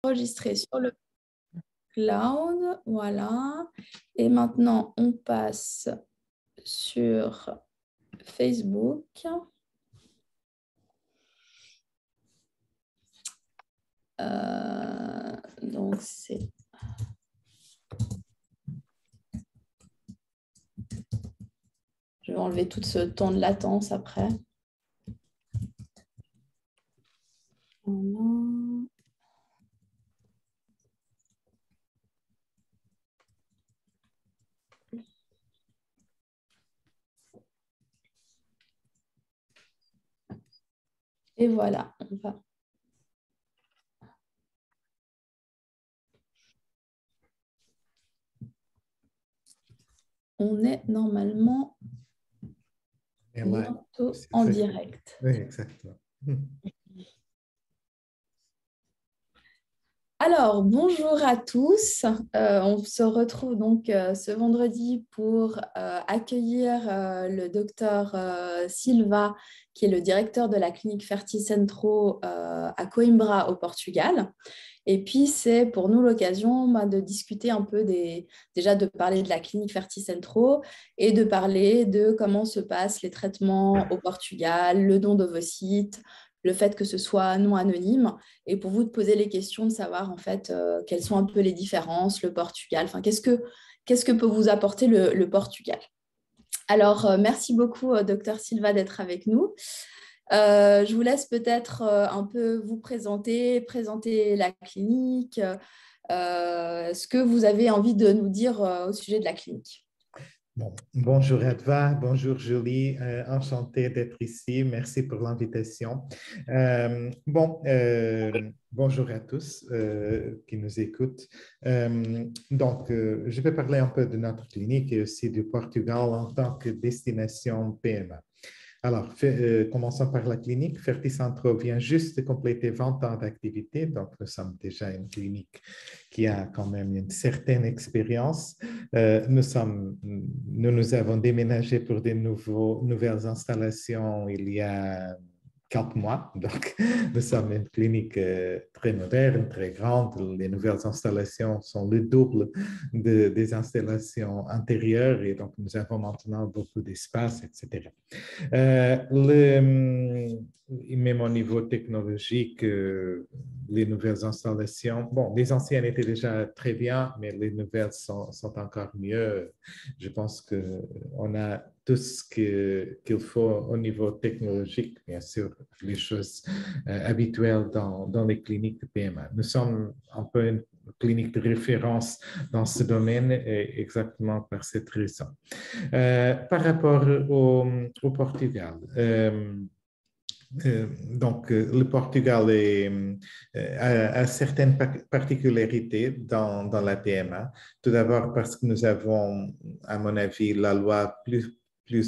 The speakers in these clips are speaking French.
enregistré sur le cloud. Voilà. Et maintenant, on passe sur Facebook. Donc, c'est... Je vais enlever tout ce temps de latence après. Voilà. Et voilà, on est normalement bientôt en direct. Oui, exactement. Alors, bonjour à tous. On se retrouve donc ce vendredi pour accueillir le docteur Silva, qui est le directeur de la clinique Ferticentro à Coimbra au Portugal. Et puis, c'est pour nous l'occasion de discuter un peu déjà de parler de la clinique Ferticentro et de parler de comment se passent les traitements au Portugal, le don d'ovocytes, le fait que ce soit non anonyme, et pour vous de poser les questions, de savoir en fait quelles sont un peu les différences, le Portugal, enfin, qu'est-ce que peut vous apporter le Portugal. Alors, merci beaucoup, docteur Silva, d'être avec nous. Je vous laisse peut-être un peu vous présenter la clinique, ce que vous avez envie de nous dire au sujet de la clinique. Bon, bonjour Adva, bonjour Julie, enchanté d'être ici, merci pour l'invitation. Bonjour à tous qui nous écoutent. Je vais parler un peu de notre clinique et aussi du Portugal en tant que destination PMA. Alors, commençons par la clinique. Ferticentro vient juste de compléter 20 ans d'activité, donc nous sommes déjà une clinique qui a quand même une certaine expérience. Nous avons déménagé pour des nouvelles installations il y a 4 mois. Donc, nous sommes une clinique très moderne, très grande. Les nouvelles installations sont le double des installations antérieures et donc nous avons maintenant beaucoup d'espace, etc. Même au niveau technologique, les nouvelles installations, bon, les anciennes étaient déjà très bien, mais les nouvelles sont encore mieux. Je pense qu'on a tout ce qu'il faut au niveau technologique, bien sûr, les choses habituelles dans les cliniques de PMA. Nous sommes un peu une clinique de référence dans ce domaine exactement par cette raison. Par rapport au Portugal, le Portugal a certaines particularités dans la PMA. Tout d'abord parce que nous avons, à mon avis, la loi plus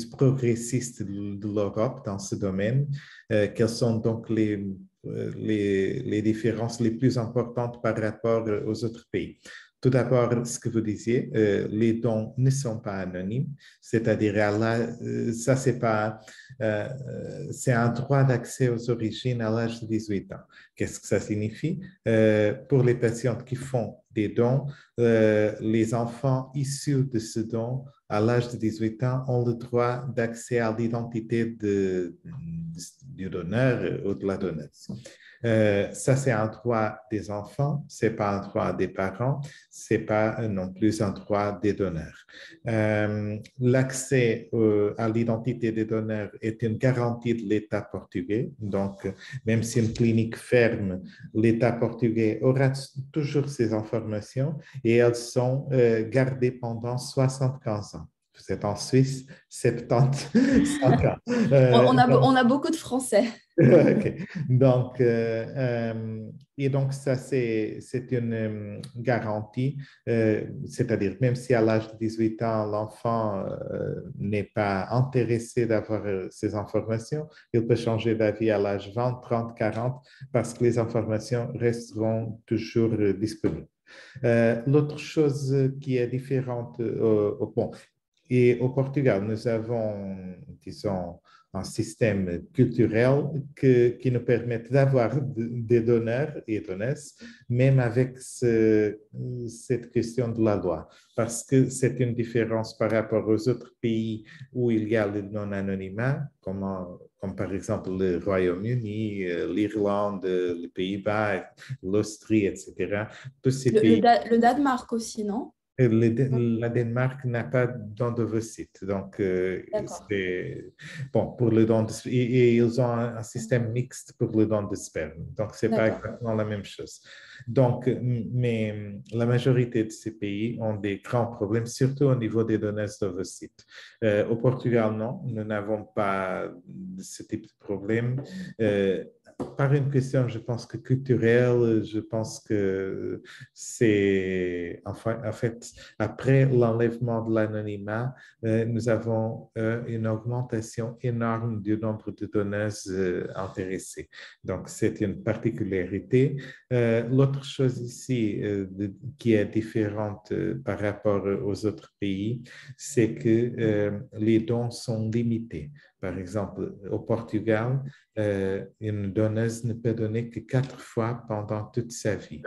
progressiste de l'Europe dans ce domaine. Quelles sont donc les différences les plus importantes par rapport aux autres pays? Tout d'abord, ce que vous disiez, les dons ne sont pas anonymes, c'est-à-dire ça, c'est un droit d'accès aux origines à l'âge de 18 ans. Qu'est-ce que ça signifie? Pour les patientes qui font des dons, les enfants issus de ce don à l'âge de 18 ans ont le droit d'accès à l'identité du donneur ou de la donneuse. Ça, c'est un droit des enfants, ce n'est pas un droit des parents, ce n'est pas non plus un droit des donneurs. L'accès à l'identité des donneurs est une garantie de l'État portugais. Donc, même si une clinique ferme, l'État portugais aura toujours ces informations et elles sont gardées pendant 75 ans. Vous êtes en Suisse, 75 ans. On a beaucoup de Français. Okay. Donc, ça, c'est une garantie, c'est-à-dire même si à l'âge de 18 ans, l'enfant n'est pas intéressé d'avoir ces informations, il peut changer d'avis à l'âge 20, 30, 40 parce que les informations resteront toujours disponibles. L'autre chose qui est différente, bon, Et au Portugal, nous avons, disons, un système culturel qui nous permet d'avoir des donneurs et donneuses, même avec cette question de la loi, parce que c'est une différence par rapport aux autres pays où il y a le non-anonymat, comme par exemple le Royaume-Uni, l'Irlande, les Pays-Bas, l'Austrie, etc. Tous ces pays. Le Danemark aussi, non? La Danemark n'a pas don d'ovocytes. Donc, D'accord. c'est bon pour le don et ils ont un système mixte pour le don de sperme. Donc, c'est pas D'accord. exactement la même chose. Donc, mais la majorité de ces pays ont des grands problèmes, surtout au niveau des donneuses d'ovocytes. Au Portugal, non, nous n'avons pas ce type de problème. Par une question, je pense que culturelle, je pense que c'est, enfin, en fait, après l'enlèvement de l'anonymat, nous avons une augmentation énorme du nombre de donneuses intéressées. Donc, c'est une particularité. L'autre chose ici qui est différente par rapport aux autres pays, c'est que les dons sont limités. Par exemple, au Portugal, une donneuse ne peut donner que 4 fois pendant toute sa vie.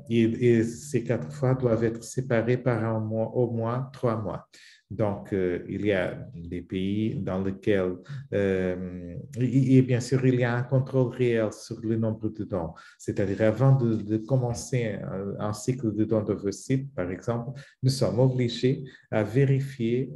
Et ces 4 fois doivent être séparées par un mois, au moins 3 mois. Donc, il y a des pays dans lesquels, et bien sûr, il y a un contrôle réel sur le nombre de dons. C'est-à-dire, avant de commencer un cycle de dons d'ovocytes, par exemple, nous sommes obligés à vérifier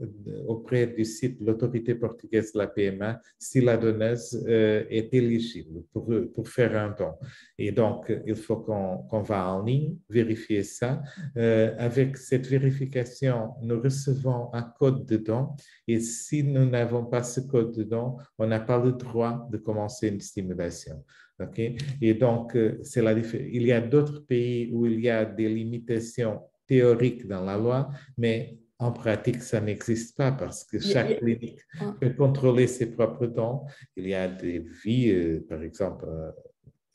auprès du site de l'autorité portugaise de la PMA si la donneuse est éligible pour faire un don. Et donc, il faut qu'on va en ligne vérifier ça. Avec cette vérification, nous recevons un code de don et si nous n'avons pas ce code de don, on n'a pas le droit de commencer une stimulation. Okay? Et donc, il y a d'autres pays où il y a des limitations théoriques dans la loi, mais en pratique, ça n'existe pas parce que Il y a- il y chaque clinique a- peut contrôler ses propres dons. Il y a des vies, par exemple,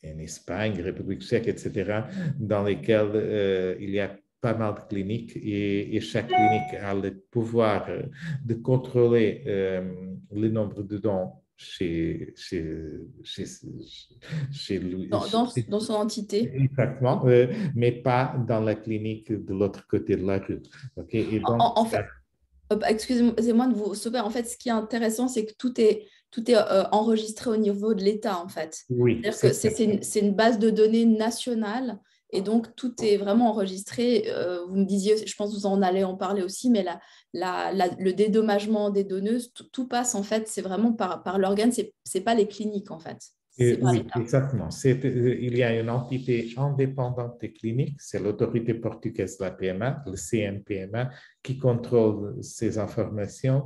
en Espagne, République tchèque, etc., dans lesquelles il y a pas mal de cliniques et chaque clinique a le pouvoir de contrôler le nombre de dons chez, chez lui. dans son entité. Exactement, mais pas dans la clinique de l'autre côté de la rue. Okay? Et donc, En fait, excusez-moi de vous stopper. En fait, ce qui est intéressant, c'est que tout est enregistré au niveau de l'État, en fait. oui, C'est-à-dire que c'est ça. c'est une base de données nationale et donc tout est vraiment enregistré. Vous me disiez, je pense que vous en allez en parler aussi, mais le dédommagement des donneuses, tout passe, en fait, c'est vraiment par l'organe, c'est pas les cliniques, en fait. C'est pas Oui, l'État. exactement. Il y a une entité indépendante des cliniques, c'est l'autorité portugaise de la PMA, le CNPMA, qui contrôle ces informations,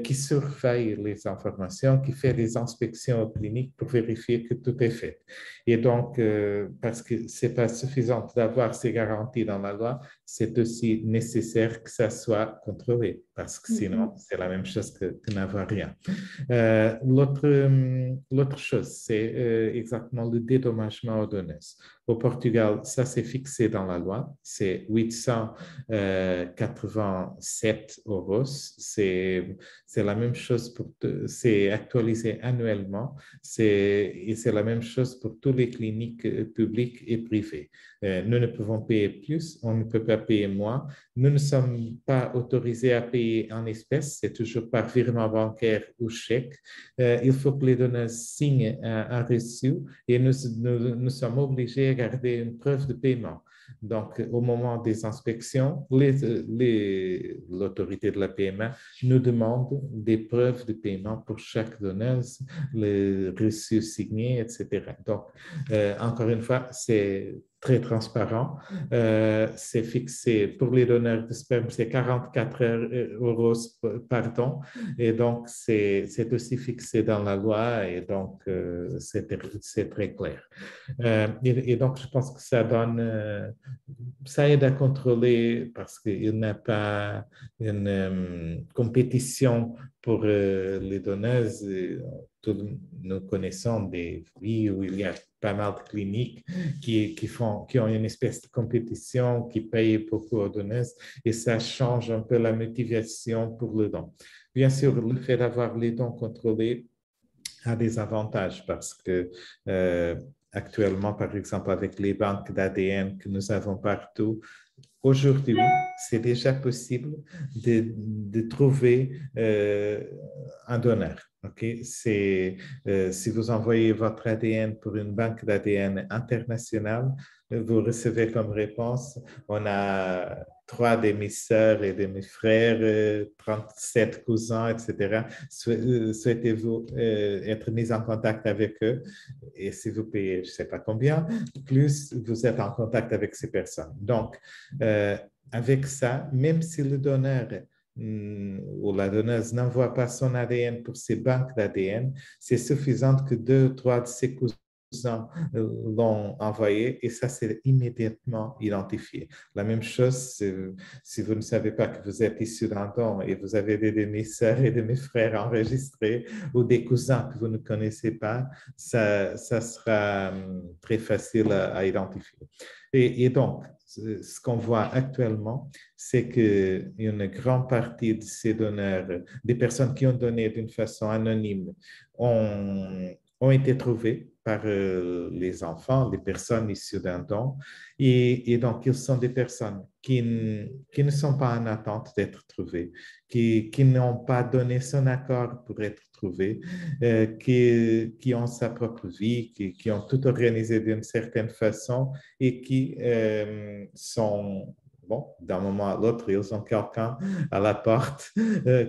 qui surveille les informations, qui fait des inspections aux cliniques pour vérifier que tout est fait. Et donc, parce que ce n'est pas suffisant d'avoir ces garanties dans la loi, c'est aussi nécessaire que ça soit contrôlé, parce que sinon, Mhm. c'est la même chose que n'avoir rien. L'autre chose, c'est exactement le dédommagement ordonnancé. Au Portugal, ça c'est fixé dans la loi, c'est 887 euros. C'est la même chose c'est actualisé annuellement. Et c'est la même chose pour toutes les cliniques publiques et privées. Nous ne pouvons payer plus, on ne peut pas payer moins. Nous ne sommes pas autorisés à payer en espèces, c'est toujours par virement bancaire ou chèque. Il faut que les donneurs signent un reçu et nous sommes obligés à garder une preuve de paiement. Donc, au moment des inspections, l'autorité de la PMA nous demande des preuves de paiement pour chaque donneuse, les reçus signés, etc. Donc, encore une fois, c'est très transparent. C'est fixé pour les donneurs de sperme, c'est 44 euros par don. Et donc, c'est aussi fixé dans la loi et donc, c'est très clair. Et donc, je pense que ça aide à contrôler parce qu'il n'y a pas une compétition pour les donneuses. Nous connaissons des vies où il y a pas mal de cliniques qui ont une espèce de compétition, qui payent beaucoup aux donneuses et ça change un peu la motivation pour le don. Bien sûr, le fait d'avoir les dons contrôlés a des avantages parce que actuellement, par exemple, avec les banques d'ADN que nous avons partout, aujourd'hui, c'est déjà possible de trouver un donneur. Okay? Si vous envoyez votre ADN pour une banque d'ADN internationale, vous recevez comme réponse, on a 3 de mes sœurs et de mes frères, 37 cousins, etc. Souhaitez-vous être mis en contact avec eux? Et si vous payez, je ne sais pas combien, plus vous êtes en contact avec ces personnes. Donc, avec ça, même si le donneur ou la donneuse n'envoie pas son ADN pour ces banques d'ADN, c'est suffisant que 2 ou 3 de ses cousins l'ont envoyé et ça, c'est immédiatement identifié. La même chose, si vous ne savez pas que vous êtes issu d'un don et vous avez des demi-sœurs et demi-frères enregistrés ou des cousins que vous ne connaissez pas, ça sera très facile à identifier. Et donc, ce qu'on voit actuellement, c'est qu'une grande partie de ces donneurs, des personnes qui ont donné d'une façon anonyme, ont été trouvées par les enfants, les personnes issues d'un don. Et donc, ils sont des personnes qui ne sont pas en attente d'être trouvées, qui n'ont pas donné son accord pour être trouvées, qui ont sa propre vie, qui ont tout organisé d'une certaine façon et qui sont, bon, d'un moment à l'autre, ils ont quelqu'un à la porte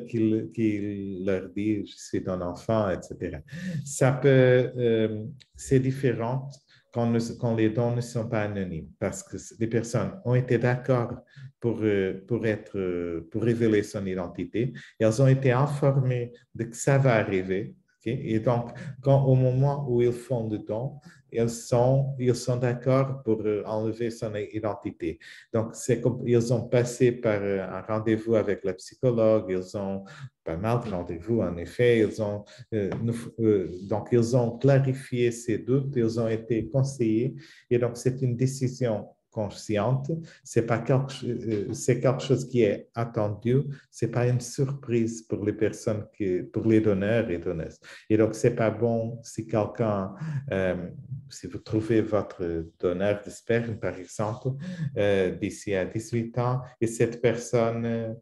qui leur dit, je suis ton enfant, etc. Ça peut, c'est différent quand les dons ne sont pas anonymes, parce que les personnes ont été d'accord pour révéler son identité, et elles ont été informées de que ça va arriver. Okay? Et donc, au moment où ils font le don, ils sont d'accord pour enlever son identité. Donc, c'est comme ils ont passé par un rendez-vous avec la psychologue, ils ont pas mal de rendez-vous, en effet. Donc, ils ont clarifié ces doutes, ils ont été conseillés. Et donc, c'est une décision consciente. C'est quelque chose qui est attendu. C'est pas une surprise pour les personnes, pour les donneurs et donneuses. Et donc, c'est pas bon si quelqu'un, si vous trouvez votre donneur de sperme, par exemple, d'ici à 18 ans, et cette personne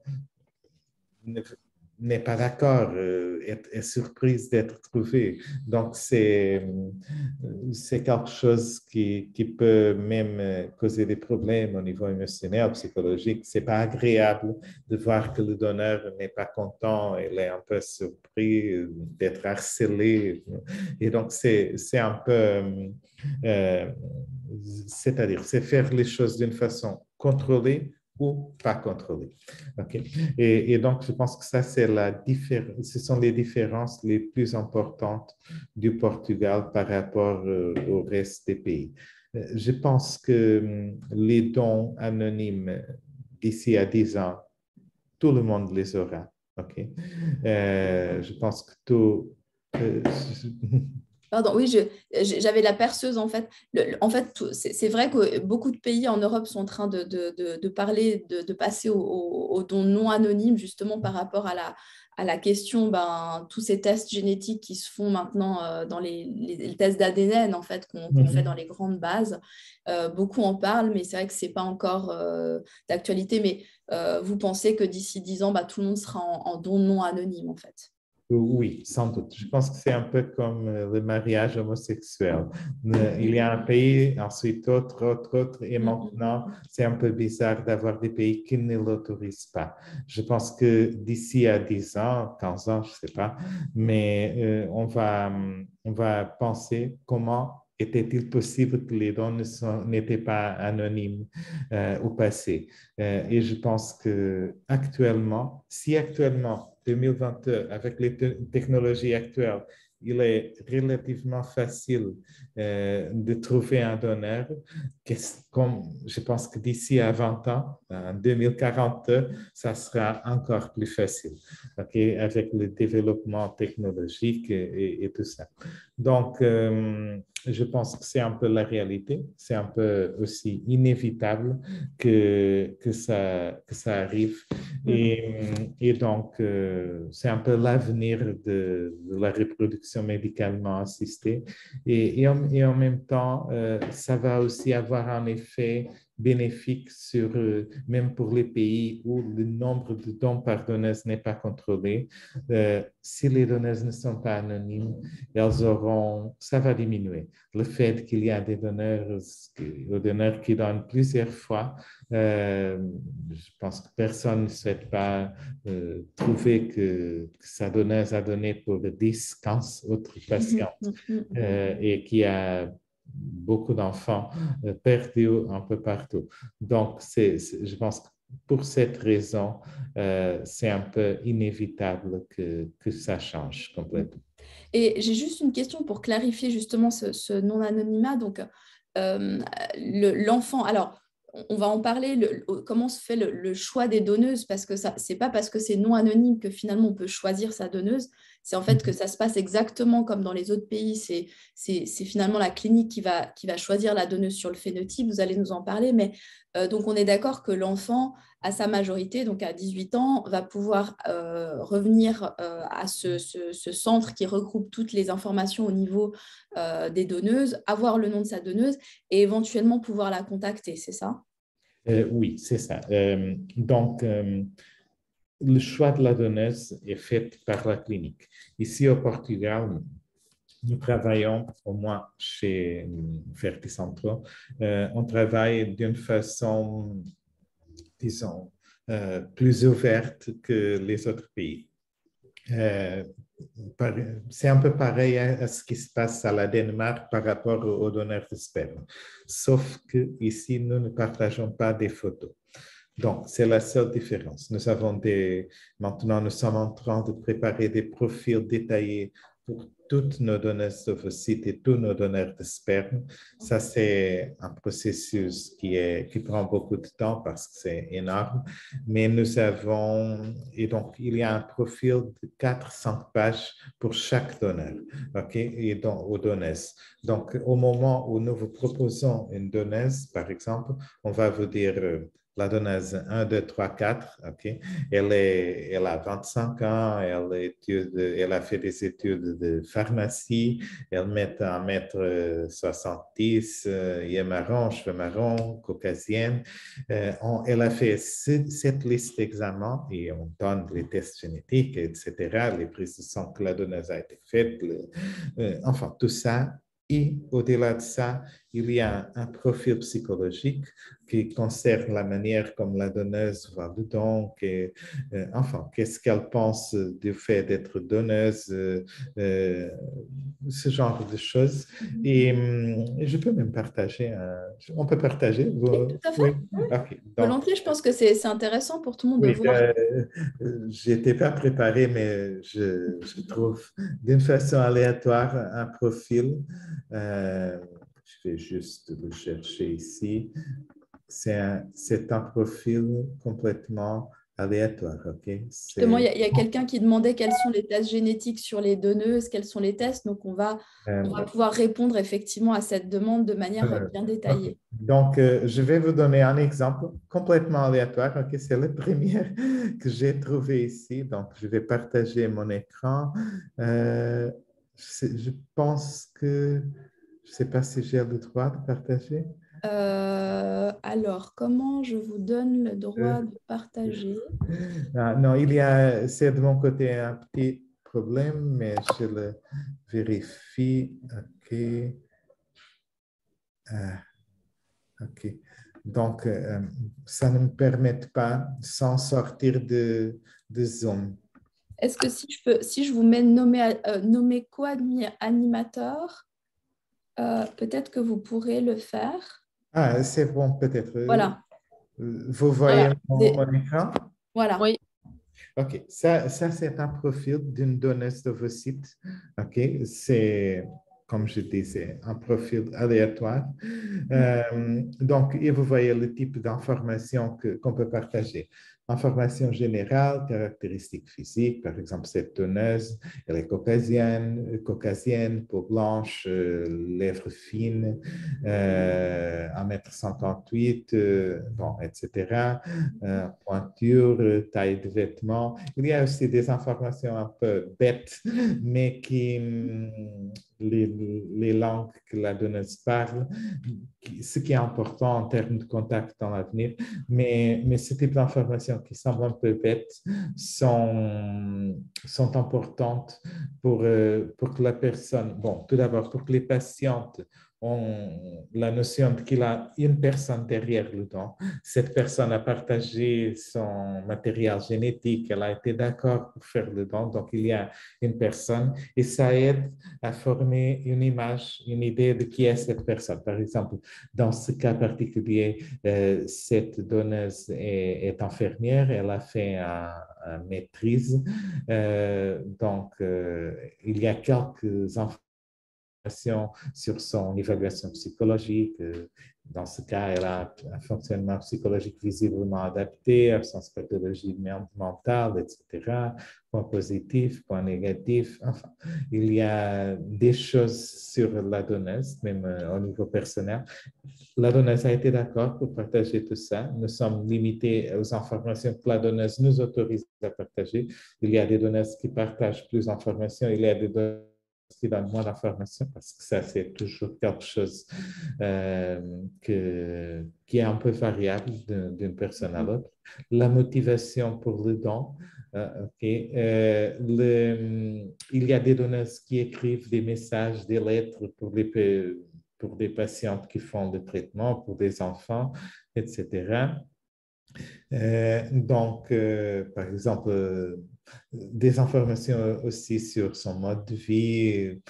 n'est pas d'accord, est surprise d'être trouvée. Donc, c'est quelque chose qui peut même causer des problèmes au niveau émotionnel, psychologique. C'est pas agréable de voir que le donneur n'est pas content, il est un peu surpris d'être harcelé. Et donc, c'est un peu, euh, c'est-à-dire, c'est faire les choses d'une façon contrôlée ou pas contrôlée. Okay. Et donc, je pense que ça, ce sont les différences les plus importantes du Portugal par rapport au reste des pays. Je pense que les dons anonymes d'ici à 10 ans, tout le monde les aura. Okay. Je pense que tout... Pardon, oui, j'avais la perceuse en fait. En fait, c'est vrai que beaucoup de pays en Europe sont en train de parler, de passer aux dons non anonymes, justement par rapport à la question, tous ces tests génétiques qui se font maintenant dans les tests d'ADN en fait, qu'on fait dans les grandes bases. Beaucoup en parlent, mais c'est vrai que ce n'est pas encore d'actualité. Mais vous pensez que d'ici 10 ans, tout le monde sera en dons non anonymes en fait? Oui, sans doute. Je pense que c'est un peu comme le mariage homosexuel. Il y a un pays, ensuite autre, et maintenant, c'est un peu bizarre d'avoir des pays qui ne l'autorisent pas. Je pense que d'ici à 10 ans, 15 ans, je ne sais pas, mais on va penser comment était-il possible que les dons n'étaient pas anonymes au passé. Et je pense que actuellement, si actuellement, 2022, avec les technologies actuelles, il est relativement facile de trouver un donneur. je pense que d'ici à 20 ans, en 2042, ça sera encore plus facile, avec le développement technologique et tout ça. Donc, je pense que c'est un peu la réalité, c'est un peu aussi inévitable que ça arrive. Et donc, c'est un peu l'avenir de la reproduction médicalement assistée. Et en même temps, ça va aussi avoir un effet bénéfique même pour les pays où le nombre de dons par donneuse n'est pas contrôlé. Si les donneuses ne sont pas anonymes, ça va diminuer. Le fait qu'il y a des donneurs qui donnent plusieurs fois, je pense que personne ne souhaite pas trouver que sa donneuse a donné pour 10, 15 autres patients et qui a beaucoup d'enfants perdus un peu partout. Donc, je pense que pour cette raison, c'est un peu inévitable que ça change complètement. Et j'ai juste une question pour clarifier justement ce non-anonymat. Donc, l'enfant, alors, on va en parler, comment se fait le choix des donneuses, parce que ce n'est pas parce que c'est non anonyme que finalement on peut choisir sa donneuse, c'est en fait que ça se passe exactement comme dans les autres pays, c'est finalement la clinique qui va choisir la donneuse sur le phénotype, vous allez nous en parler, mais donc on est d'accord que l'enfant, à sa majorité, donc à 18 ans, va pouvoir revenir à ce centre qui regroupe toutes les informations au niveau des donneuses, avoir le nom de sa donneuse et éventuellement pouvoir la contacter, c'est ça? Oui, c'est ça. Donc, le choix de la donneuse est fait par la clinique. Ici au Portugal, nous travaillons, au moins chez Ferticentro, on travaille d'une façon, disons, plus ouverte que les autres pays. C'est un peu pareil à ce qui se passe à la Danemark par rapport aux donneurs de sperme, sauf qu'ici, nous ne partageons pas des photos. Donc, c'est la seule différence. Maintenant, nous sommes en train de préparer des profils détaillés pour toutes nos donneuses d'ovocytes et tous nos donneurs de sperme. Ça, c'est un processus qui prend beaucoup de temps parce que c'est énorme. Mais et donc, il y a un profil de 400 pages pour chaque donneur, OK, et donc, aux donneuses. Donc, au moment où nous vous proposons une donneuse, par exemple, on va vous dire la donneuse 1, 2, 3, 4, OK? Elle a 25 ans, elle a fait des études de pharmacie, elle met 1,70 m, il est marron, cheveux marrons, caucasienne. Elle a fait cette liste d'examens et on donne les tests génétiques, etc., les prises de sang que la donneuse a été faite, enfin, tout ça. Et au-delà de ça, il y a un profil psychologique qui concerne la manière comme la donneuse voit le don, enfin, qu'est-ce qu'elle pense du fait d'être donneuse, ce genre de choses. Et je peux même partager, on peut partager. Oui, tout à fait. Oui, Oui. OK. Donc, Volontiers, je pense que c'est intéressant pour tout le monde de oui, voir. je n'étais pas préparé, mais je trouve d'une façon aléatoire un profil. Je vais juste le chercher ici. C'est un profil complètement aléatoire, OK? Justement, il y a quelqu'un qui demandait quels sont les tests génétiques sur les donneuses, quels sont les tests. Donc, on va pouvoir répondre effectivement à cette demande de manière bien OK. détaillée. Donc, je vais vous donner un exemple complètement aléatoire. OK? C'est le premier que j'ai trouvé ici. Donc, je vais partager mon écran. Je pense que, je ne sais pas si j'ai le droit de partager. Alors, comment je vous donne le droit Euh, de partager? non, c'est de mon côté un petit problème, mais je le vérifie. OK. OK. Donc, ça ne me permet pas, sans sortir de Zoom. Est-ce que si je vous mets nommer co-animateur, peut-être que vous pourrez le faire. Ah, c'est bon, peut-être. Voilà, Vous voyez voilà, mon écran? voilà. Oui, OK. Ça c'est un profil d'une donneuse d'ovocytes. OK. C'est comme je disais, un profil aléatoire. Donc, et vous voyez le type d'information qu'on peut partager. Information générale, caractéristiques physiques, par exemple, cette donneuse, elle est caucasienne, peau blanche, lèvres fines, 1,58 m, bon, etc. Pointure, taille de vêtements. Il y a aussi des informations un peu bêtes, mais qui, les langues que la donneuse parle, ce qui est important en termes de contact dans l'avenir, mais ce type d'informations qui semblent un peu bêtes sont importantes pour que la personne, bon, tout d'abord, pour que les patientes ont la notion qu'il y a une personne derrière le don. Cette personne a partagé son matériel génétique, elle a été d'accord pour faire le don, donc il y a une personne et ça aide à former une image, une idée de qui est cette personne. Par exemple, dans ce cas particulier, cette donneuse est infirmière, elle a fait un maîtrise, donc il y a quelques sur son évaluation psychologique. Dans ce cas, elle a un fonctionnement psychologique visiblement adapté, absence de pathologie mentale, etc. Point positif, point négatif. Enfin, il y a des choses sur la donneuse, même au niveau personnel. La donneuse a été d'accord pour partager tout ça. Nous sommes limités aux informations que la donneuse nous autorise à partager. Il y a des donneuses qui partagent plus d'informations, il y a des donneuses qui donnent moins d'informations parce que ça, c'est toujours quelque chose qui est un peu variable d'une personne à l'autre. La motivation pour le don, il y a des donneuses qui écrivent des messages, des lettres pour des patientes qui font le traitement, pour des enfants, etc. Donc, par exemple, des informations aussi sur son mode de vie.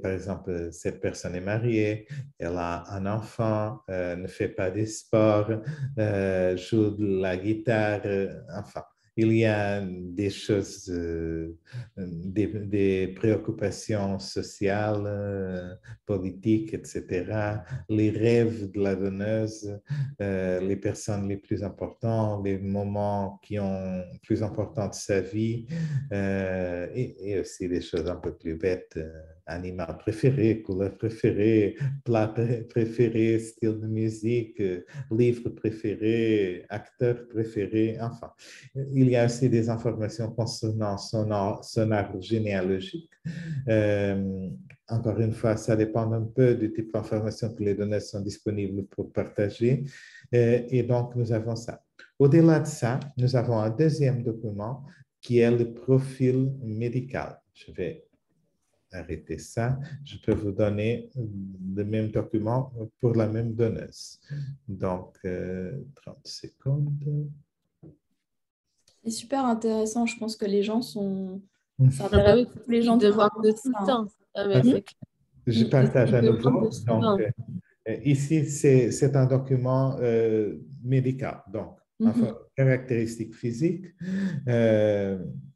Par exemple, cette personne est mariée, elle a un enfant, ne fait pas de sport, joue de la guitare, enfin. Il y a des choses, des préoccupations sociales, politiques, etc. Les rêves de la donneuse, les personnes les plus importantes, les moments qui ont plus importants de sa vie, et aussi des choses un peu plus bêtes, animal préféré, couleur préférée, plat préféré, style de musique, livre préféré, acteur préféré, enfin. Il y a aussi des informations concernant son arbre généalogique. Encore une fois, ça dépend un peu du type d'information que les données sont disponibles pour partager. Et donc, nous avons ça. Au-delà de ça, nous avons un deuxième document qui est le profil médical. Je vais arrêter ça. Je peux vous donner le même document pour la même donneuse. Donc, 30 secondes. C'est super intéressant. Je pense que les gens sont... Ça Ah bah intéresse oui, beaucoup les ils gens de demandent savoir de ça, tout le hein. temps. Ah mais c'est clair. Je partage à Ils demandent nouveau. de Donc, souvent. ici, c'est un document médical. Donc, enfin, caractéristiques physiques,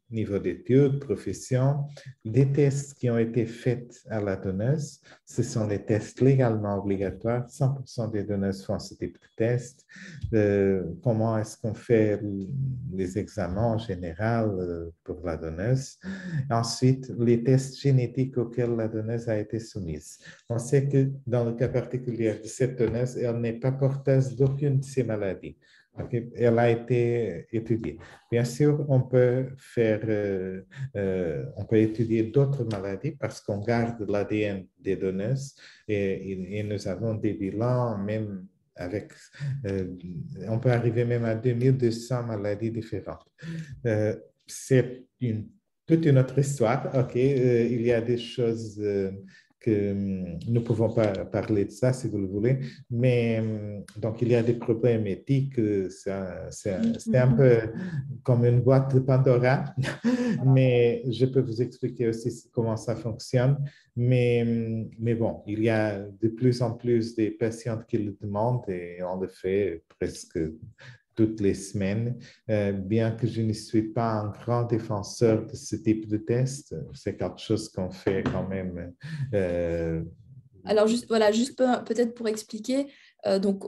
niveau d'études, profession, des tests qui ont été faits à la donneuse. Ce sont des tests légalement obligatoires. 100% des donneuses font ce type de test. Comment est-ce qu'on fait les examens en général pour la donneuse? Ensuite, les tests génétiques auxquels la donneuse a été soumise. On sait que dans le cas particulier de cette donneuse, elle n'est pas porteuse d'aucune de ces maladies. Okay? Elle a été étudiée. Bien sûr, on peut on peut étudier d'autres maladies parce qu'on garde l'ADN des donneuses et nous avons des bilans même avec, on peut arriver même à 2200 maladies différentes. C'est toute une autre histoire. OK, il y a des choses que nous ne pouvons pas parler de ça si vous le voulez, mais donc il y a des problèmes éthiques. C'est un peu comme une boîte de Pandora, mais je peux vous expliquer aussi comment ça fonctionne. Mais bon, il y a de plus en plus des patientes qui le demandent et on le fait presque toutes les semaines. Bien que je ne suis pas un grand défenseur de ce type de test, c'est quelque chose qu'on fait quand même. Alors, juste, voilà, juste peut-être pour expliquer, donc,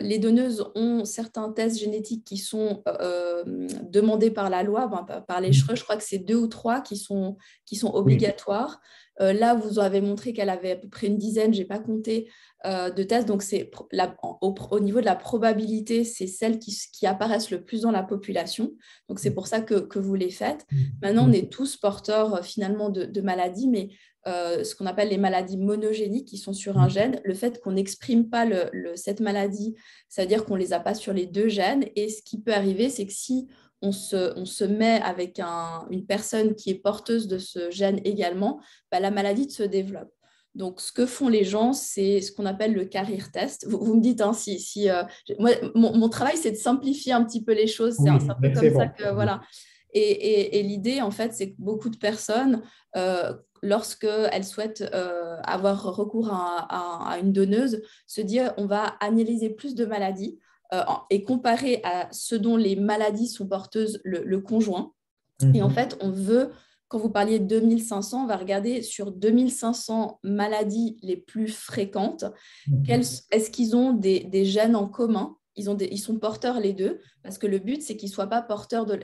les donneuses ont certains tests génétiques qui sont demandés par la loi, ben, par les CHRE. Je crois que c'est 2 ou 3 qui sont Oui, obligatoires. Là, vous avez montré qu'elle avait à peu près une dizaine, je n'ai pas compté, de tests. Donc, au niveau de la probabilité, c'est celles qui apparaissent le plus dans la population. Donc, c'est pour ça que vous les faites. Maintenant, on est tous porteurs finalement de maladies, mais ce qu'on appelle les maladies monogéniques qui sont sur un gène, le fait qu'on n'exprime pas cette maladie, c'est-à-dire qu'on ne les a pas sur les 2 gènes. Et ce qui peut arriver, c'est que si on se met avec une personne qui est porteuse de ce gène également, bah, la maladie se développe. Donc, ce que font les gens, c'est ce qu'on appelle le carrier test. Vous me dites, hein, moi, mon travail, c'est de simplifier un petit peu les choses. C'est un oui, peu mais comme c'est ça bon. que, voilà. Et l'idée, en fait, c'est que beaucoup de personnes, lorsqu'elles souhaitent avoir recours à une donneuse, se dire on va analyser plus de maladies et comparer à ce dont les maladies sont porteuses le conjoint. Et en fait, on veut, quand vous parliez de 2500, on va regarder sur 2500 maladies les plus fréquentes, est-ce qu'ils ont des gènes en commun? Ils sont porteurs les deux, parce que le but, c'est qu'ils ne soient pas porteurs de...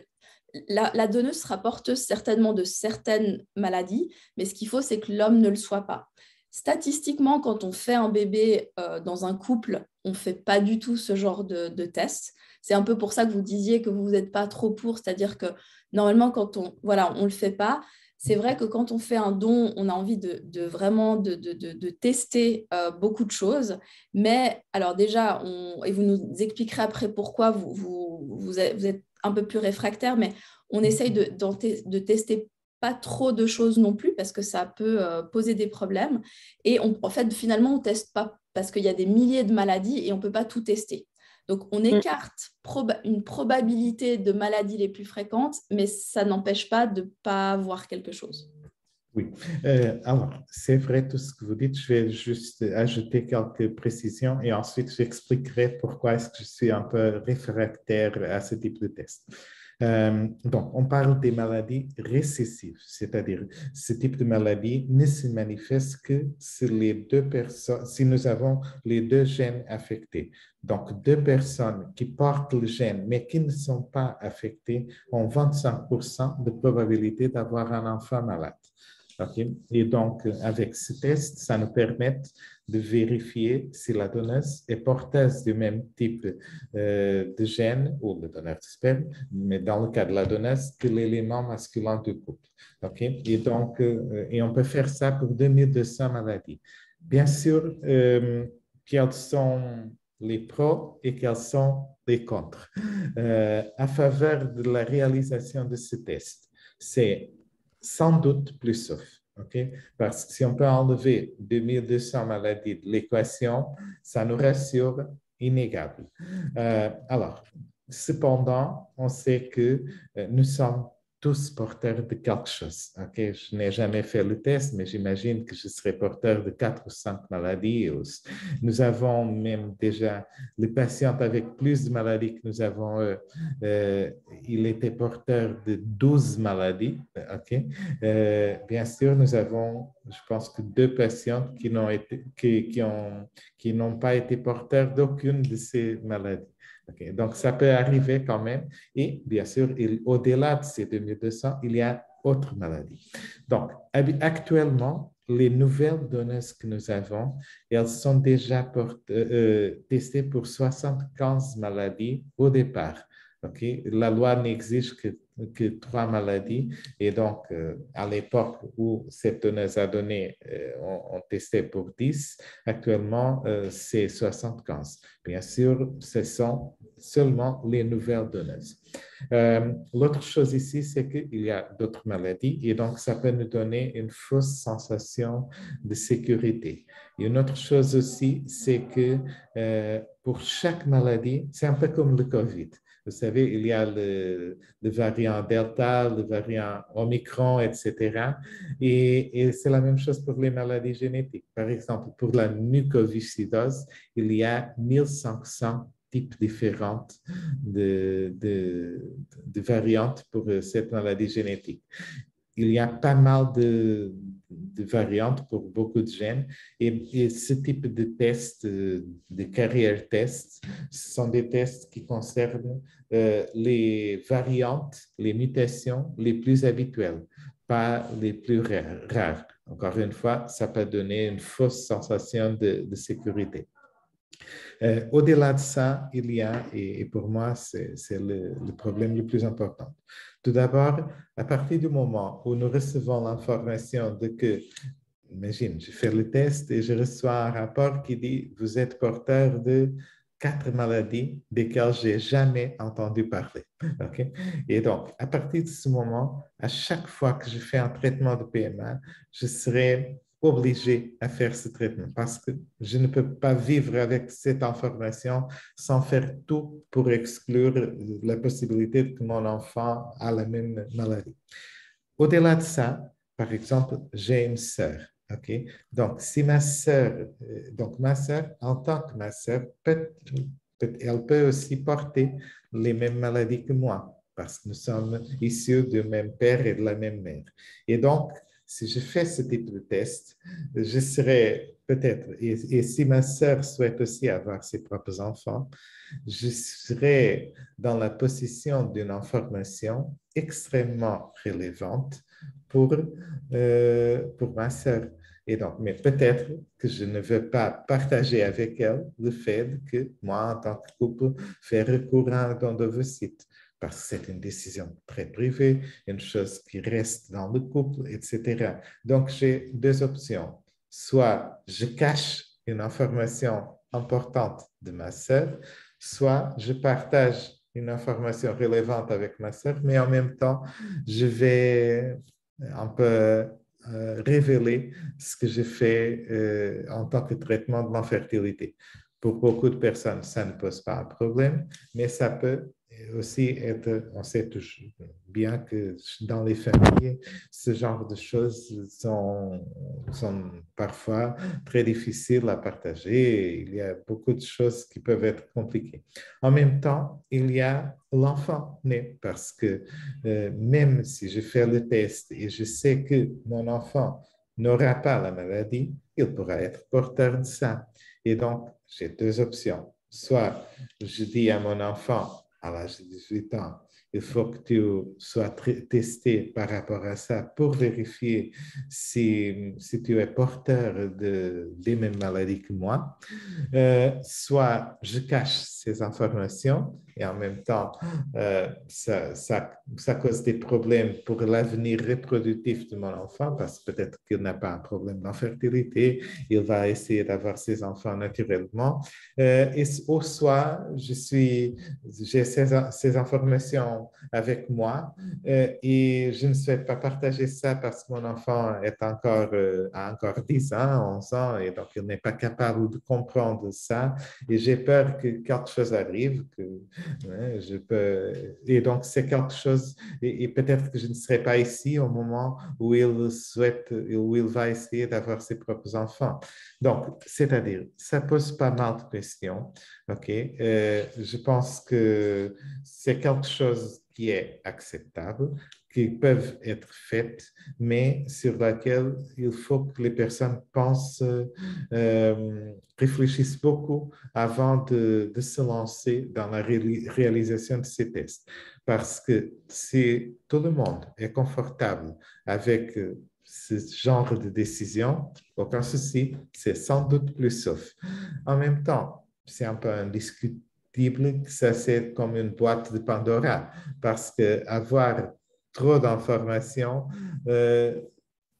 La donneuse sera porteuse certainement de certaines maladies, mais ce qu'il faut, c'est que l'homme ne le soit pas. Statistiquement, quand on fait un bébé dans un couple, on ne fait pas du tout ce genre de test. C'est un peu pour ça que vous disiez que vous n'êtes pas trop pour, c'est-à-dire que normalement, quand on ne le fait pas. C'est vrai que quand on fait un don, on a envie de vraiment de tester beaucoup de choses. Mais alors déjà, et vous nous expliquerez après pourquoi vous êtes un peu plus réfractaire, mais on essaye de tester pas trop de choses non plus parce que ça peut poser des problèmes. Et en fait, finalement, on ne teste pas parce qu'il y a des milliers de maladies et on ne peut pas tout tester. Donc, on écarte une probabilité de maladies les plus fréquentes, mais ça n'empêche pas de ne pas avoir quelque chose. Oui, alors c'est vrai tout ce que vous dites. Je vais juste ajouter quelques précisions et ensuite j'expliquerai pourquoi est-ce que je suis un peu réfractaire à ce type de test. Donc, on parle des maladies récessives, c'est-à-dire ce type de maladie ne se manifeste que si les 2 personnes, si nous avons les 2 gènes affectés. Donc, 2 personnes qui portent le gène mais qui ne sont pas affectées ont 25% de probabilité d'avoir un enfant malade. Okay. Et donc, avec ce test, ça nous permet de vérifier si la donneuse est porteuse du même type de gène ou le donneur de sperme, mais dans le cas de la donneuse, que l'élément masculin du couple. Okay. Et donc, et on peut faire ça pour 2200 maladies. Bien sûr, quels sont les pros et quels sont les contre. À faveur de la réalisation de ce test, c'est sans doute plus sauf. Okay? Parce que si on peut enlever 2200 maladies de l'équation, ça nous rassure inégal. Alors, cependant, on sait que nous sommes tous porteurs de quelque chose. Okay? Je n'ai jamais fait le test, mais j'imagine que je serai porteur de 4 ou 5 maladies. Nous avons même déjà les patients avec plus de maladies que nous avons, il était porteur de 12 maladies. Okay? Bien sûr, nous avons, je pense que 2 patients qui n'ont pas été porteurs d'aucune de ces maladies. Okay. Donc, ça peut arriver quand même. Et bien sûr, au-delà de ces 2200, il y a autres maladies. Donc, actuellement, les nouvelles données que nous avons, elles sont déjà testées pour 75 maladies au départ. Okay? La loi n'exige que 3 maladies. Et donc, à l'époque où cette donneuse a donné, on testait pour 10. Actuellement, c'est 75. Bien sûr, ce sont seulement les nouvelles donneuses. L'autre chose ici, c'est qu'il y a d'autres maladies et donc ça peut nous donner une fausse sensation de sécurité. Et une autre chose aussi, c'est que pour chaque maladie, c'est un peu comme le COVID. Vous savez, il y a le variant Delta, le variant Omicron, etc. Et c'est la même chose pour les maladies génétiques. Par exemple, pour la mucoviscidose, il y a 1500 types différents de variantes pour cette maladie génétique. Il y a pas mal de variantes pour beaucoup de gènes et ce type de tests, de carrière tests, ce sont des tests qui concernent les variantes, les mutations les plus habituelles, pas les plus rares. Encore une fois, ça peut donner une fausse sensation de sécurité. Au-delà de ça, il y a, et pour moi, c'est le problème le plus important. Tout d'abord, à partir du moment où nous recevons l'information de que, imagine, je fais le test et je reçois un rapport qui dit, vous êtes porteur de 4 maladies desquelles je n'ai jamais entendu parler. Okay? Et donc, à partir de ce moment, à chaque fois que je fais un traitement de PMA, je serai obligé à faire ce traitement parce que je ne peux pas vivre avec cette information sans faire tout pour exclure la possibilité que mon enfant a la même maladie. Au-delà de ça, par exemple, j'ai une sœur. Okay? Donc, si ma sœur, en tant que ma sœur, elle peut aussi porter les mêmes maladies que moi parce que nous sommes issus du même père et de la même mère. Et donc, si je fais ce type de test, je serai peut-être, et si ma sœur souhaite aussi avoir ses propres enfants, je serai dans la position d'une information extrêmement relevante pour ma sœur. Et donc, mais peut-être que je ne veux pas partager avec elle le fait que moi, en tant que couple, faire recours à un don d'ovocytes parce que c'est une décision très privée, une chose qui reste dans le couple, etc. Donc, j'ai deux options. Soit je cache une information importante de ma sœur, soit je partage une information relevante avec ma sœur, mais en même temps, je vais un peu révéler ce que j'ai fait en tant que traitement de l'infertilité. Pour beaucoup de personnes, ça ne pose pas un problème, mais ça peut aussi être, on sait bien que dans les familles, ce genre de choses sont parfois très difficiles à partager. Il y a beaucoup de choses qui peuvent être compliquées. En même temps, il y a l'enfant né parce que même si je fais le test et je sais que mon enfant n'aura pas la maladie, il pourra être porteur de ça. Et donc, j'ai deux options. Soit je dis à mon enfant, à l'âge de 18 ans, il faut que tu sois testé par rapport à ça pour vérifier si tu es porteur des mêmes maladies que moi. Soit je cache ces informations et en même temps, ça cause des problèmes pour l'avenir reproductif de mon enfant parce que peut-être qu'il n'a pas un problème d'infertilité, il va essayer d'avoir ses enfants naturellement. Ou soit j'ai ces informations avec moi et je ne souhaite pas partager ça parce que mon enfant a encore 10 ans, 11 ans et donc il n'est pas capable de comprendre ça et j'ai peur que quelque chose arrive, et donc c'est quelque chose et peut-être que je ne serai pas ici au moment où il va essayer d'avoir ses propres enfants. Donc, c'est-à-dire, ça pose pas mal de questions, ok? Je pense que c'est quelque chose qui est acceptable, qui peuvent être faites, mais sur laquelle il faut que les personnes réfléchissent beaucoup avant de se lancer dans la réalisation de ces tests. Parce que si tout le monde est confortable avec ce genre de décision, aucun souci, c'est sans doute plus sauf. En même temps, c'est un peu indiscutible que ça c'est comme une boîte de Pandora, parce que avoir trop d'informations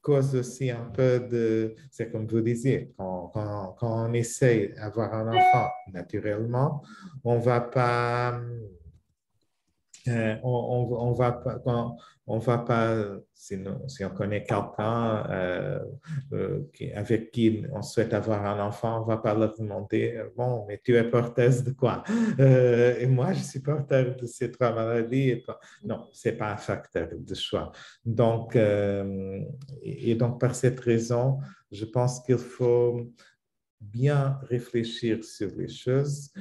cause aussi un peu c'est comme vous disiez, quand on essaie d'avoir un enfant naturellement, on va pas on va pas, on va pas, si on connaît quelqu'un avec qui on souhaite avoir un enfant, on va pas leur demander, bon, mais tu es porteuse de quoi? Et moi, je suis porteur de ces trois maladies. Non, c'est pas un facteur de choix. Donc, et donc, par cette raison, je pense qu'il faut bien réfléchir sur les choses,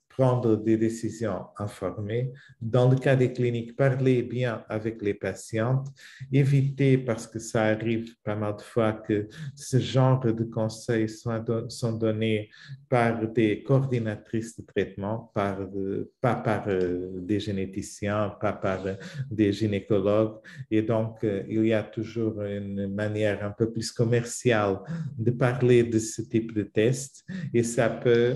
prendre des décisions informées. Dans le cas des cliniques, parler bien avec les patientes, éviter, parce que ça arrive pas mal de fois, que ce genre de conseils sont donnés par des coordinatrices de traitement, pas par des généticiens, pas par des gynécologues. Et donc, il y a toujours une manière un peu plus commerciale de parler de ce type de test et ça peut,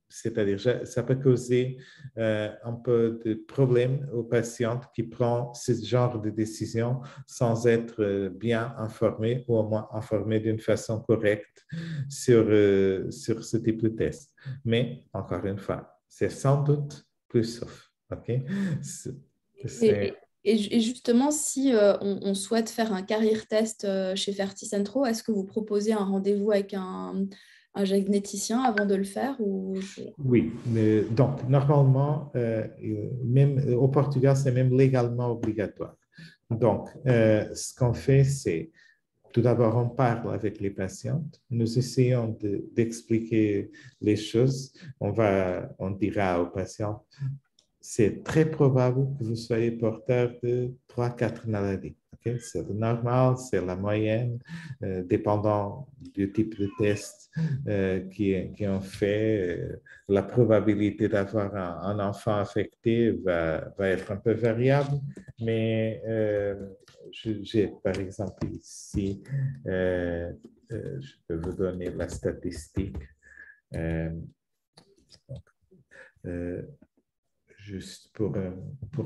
c'est-à-dire, ça peut causer un peu de problème aux patientes qui prennent ce genre de décision sans être bien informées ou au moins informées d'une façon correcte sur ce type de test. Mais, encore une fois, c'est sans doute plus sauf. OK? C'est, Et justement, si on souhaite faire un career test chez Ferticentro, est-ce que vous proposez un rendez-vous avec un généticien avant de le faire Oui, donc normalement, même au Portugal, c'est même légalement obligatoire. Donc, ce qu'on fait, c'est tout d'abord, on parle avec les patientes, nous essayons d'expliquer les choses. On dira aux patients, c'est très probable que vous soyez porteur de 3, 4 maladies. Okay? C'est normal, c'est la moyenne, dépendant du type de test qui ont fait. La probabilité d'avoir un enfant affecté va être un peu variable, mais j'ai par exemple ici, je peux vous donner la statistique. Euh, euh, Juste pour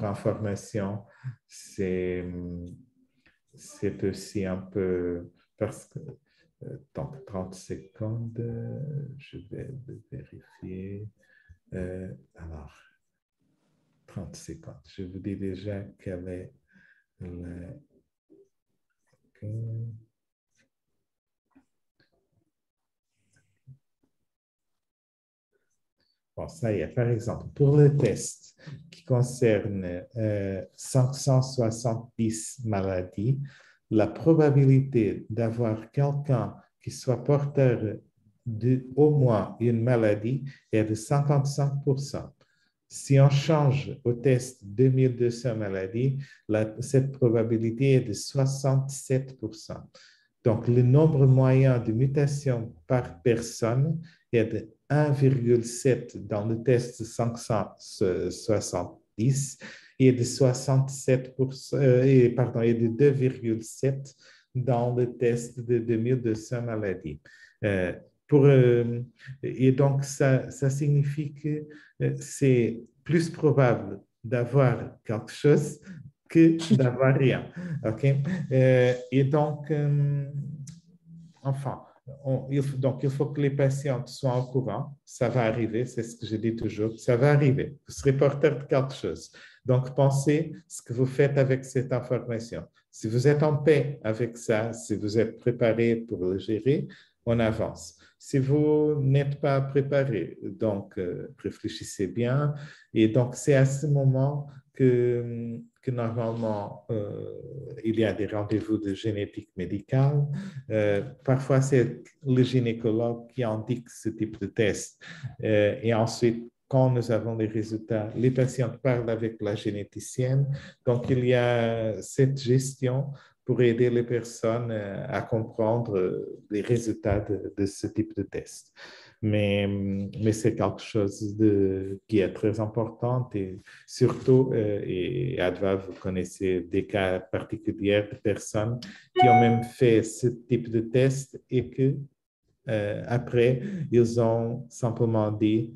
information, c'est aussi un peu parce que donc 30 secondes, je vais vérifier. Alors, 30 secondes. Je vous dis déjà quelle est la... Bon, ça y est, par exemple, pour le test qui concerne 570 maladies, la probabilité d'avoir quelqu'un qui soit porteur d'au moins une maladie est de 55%. Si on change au test 2200 maladies, cette probabilité est de 67%. Donc, le nombre moyen de mutations par personne est de 1,7 dans le test 570 et de 67%, et de 2,7 dans le test de 2200 maladies. Euh, pour, et donc, ça signifie que c'est plus probable d'avoir quelque chose que d'avoir rien. OK? Et donc, enfin, donc, il faut que les patientes soient au courant. Ça va arriver, c'est ce que je dis toujours. Ça va arriver. Vous serez porteur de quelque chose. Donc, pensez ce que vous faites avec cette information. Si vous êtes en paix avec ça, si vous êtes préparé pour le gérer, on avance. Si vous n'êtes pas préparé, donc réfléchissez bien. Et donc, c'est à ce moment que normalement, il y a des rendez-vous de génétique médicale. Parfois, c'est le gynécologue qui indique ce type de test. Et ensuite, quand nous avons les résultats, les patients parlent avec la généticienne. Donc, il y a cette gestion pour aider les personnes à comprendre les résultats de ce type de test. Mais c'est quelque chose qui est très important et surtout, et Adva, vous connaissez des cas particuliers de personnes qui ont même fait ce type de test et que après, ils ont simplement dit,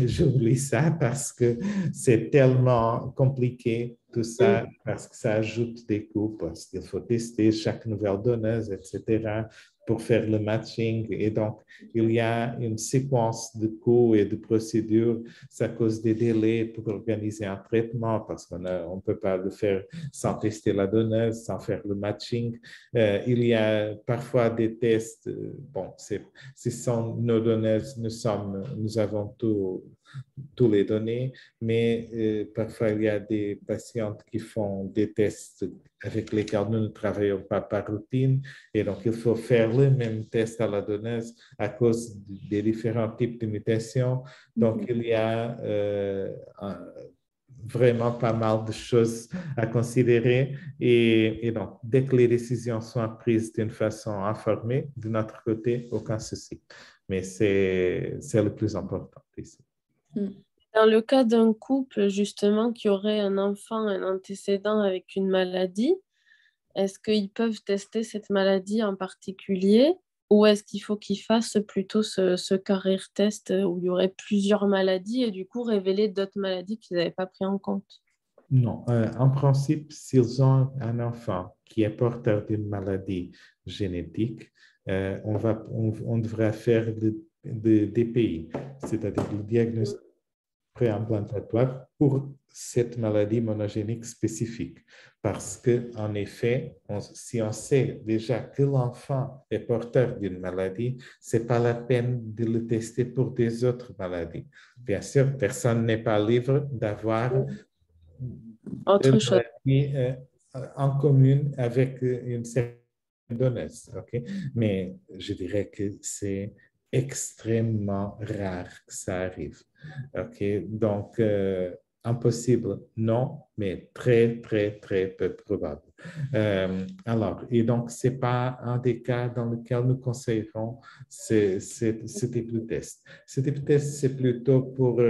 j'oublie ça parce que c'est tellement compliqué tout ça, parce que ça ajoute des coûts, parce qu'il faut tester chaque nouvelle donneuse, etc., pour faire le matching. Et donc, il y a une séquence de coûts et de procédures. Ça cause des délais pour organiser un traitement parce qu'on ne peut pas le faire sans tester la donneuse, sans faire le matching. Il y a parfois des tests, bon, ce sont nos donneuses, nous avons toutes les données, mais parfois il y a des patientes qui font des tests avec lesquels nous ne travaillons pas par routine, et donc il faut faire le même test à la donneuse à cause des différents types de mutations. Donc il y a vraiment pas mal de choses à considérer. Et donc, dès que les décisions sont prises d'une façon informée, de notre côté, aucun souci. Mais c'est le plus important ici. Dans le cas d'un couple, justement, qui aurait un enfant, un antécédent avec une maladie, est-ce qu'ils peuvent tester cette maladie en particulier ou est-ce qu'il faut qu'ils fassent plutôt ce career test où il y aurait plusieurs maladies et du coup révéler d'autres maladies qu'ils n'avaient pas pris en compte? Non, en principe, s'ils ont un enfant qui est porteur d'une maladie génétique, on devrait faire le DPI, c'est-à-dire le diagnostic préimplantatoire pour cette maladie monogénique spécifique. Parce qu'en effet, si on sait déjà que l'enfant est porteur d'une maladie, ce n'est pas la peine de le tester pour des autres maladies. Bien sûr, personne n'est pas libre d'avoir Autre une chose. maladie en commune avec une certaine donneuse. Okay? Mais je dirais que c'est extrêmement rare que ça arrive. Okay? Donc, impossible, non, mais très, très, très peu probable. Alors, et donc, ce n'est pas un des cas dans lesquels nous conseillerons ce type de test. Ce type de test, c'est plutôt pour,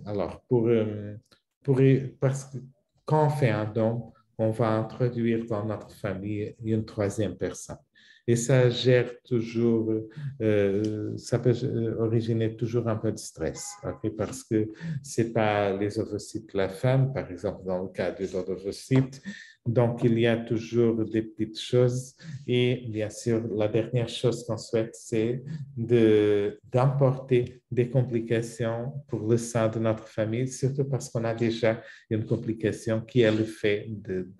alors, parce que quand on fait un don, on va introduire dans notre famille une troisième personne. Et ça gère toujours, ça peut originer toujours un peu de stress, okay? Parce que ce n'est pas les ovocytes de la femme, par exemple, dans le cas de l'ovocyte. Donc, il y a toujours des petites choses. Et bien sûr, la dernière chose qu'on souhaite, c'est d'emporter des complications pour le sein de notre famille, surtout parce qu'on a déjà une complication qui est le fait de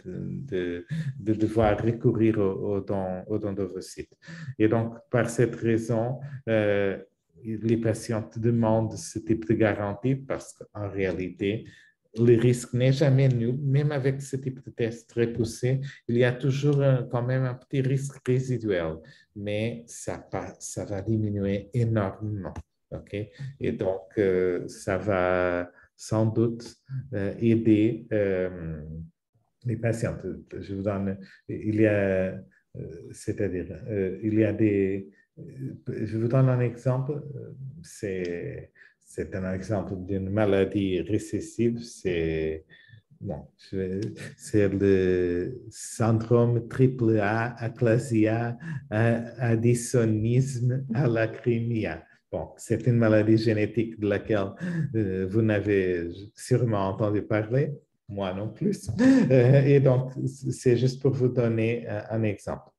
devoir recourir au don d'ovocytes. Et donc, par cette raison, les patientes demandent ce type de garantie parce qu'en réalité, le risque n'est jamais nul, même avec ce type de test très poussé, il y a toujours quand même un petit risque résiduel, mais ça va diminuer énormément. Okay? Et donc, ça va sans doute aider les patients. Je vous donne, il y a, c'est-à-dire, il y a je vous donne un exemple, c'est un exemple d'une maladie récessive, bon, c'est le syndrome triple A, aclasia, addisonisme à la crimia. Bon, c'est une maladie génétique de laquelle vous n'avez sûrement entendu parler, moi non plus. Et donc, c'est juste pour vous donner un exemple.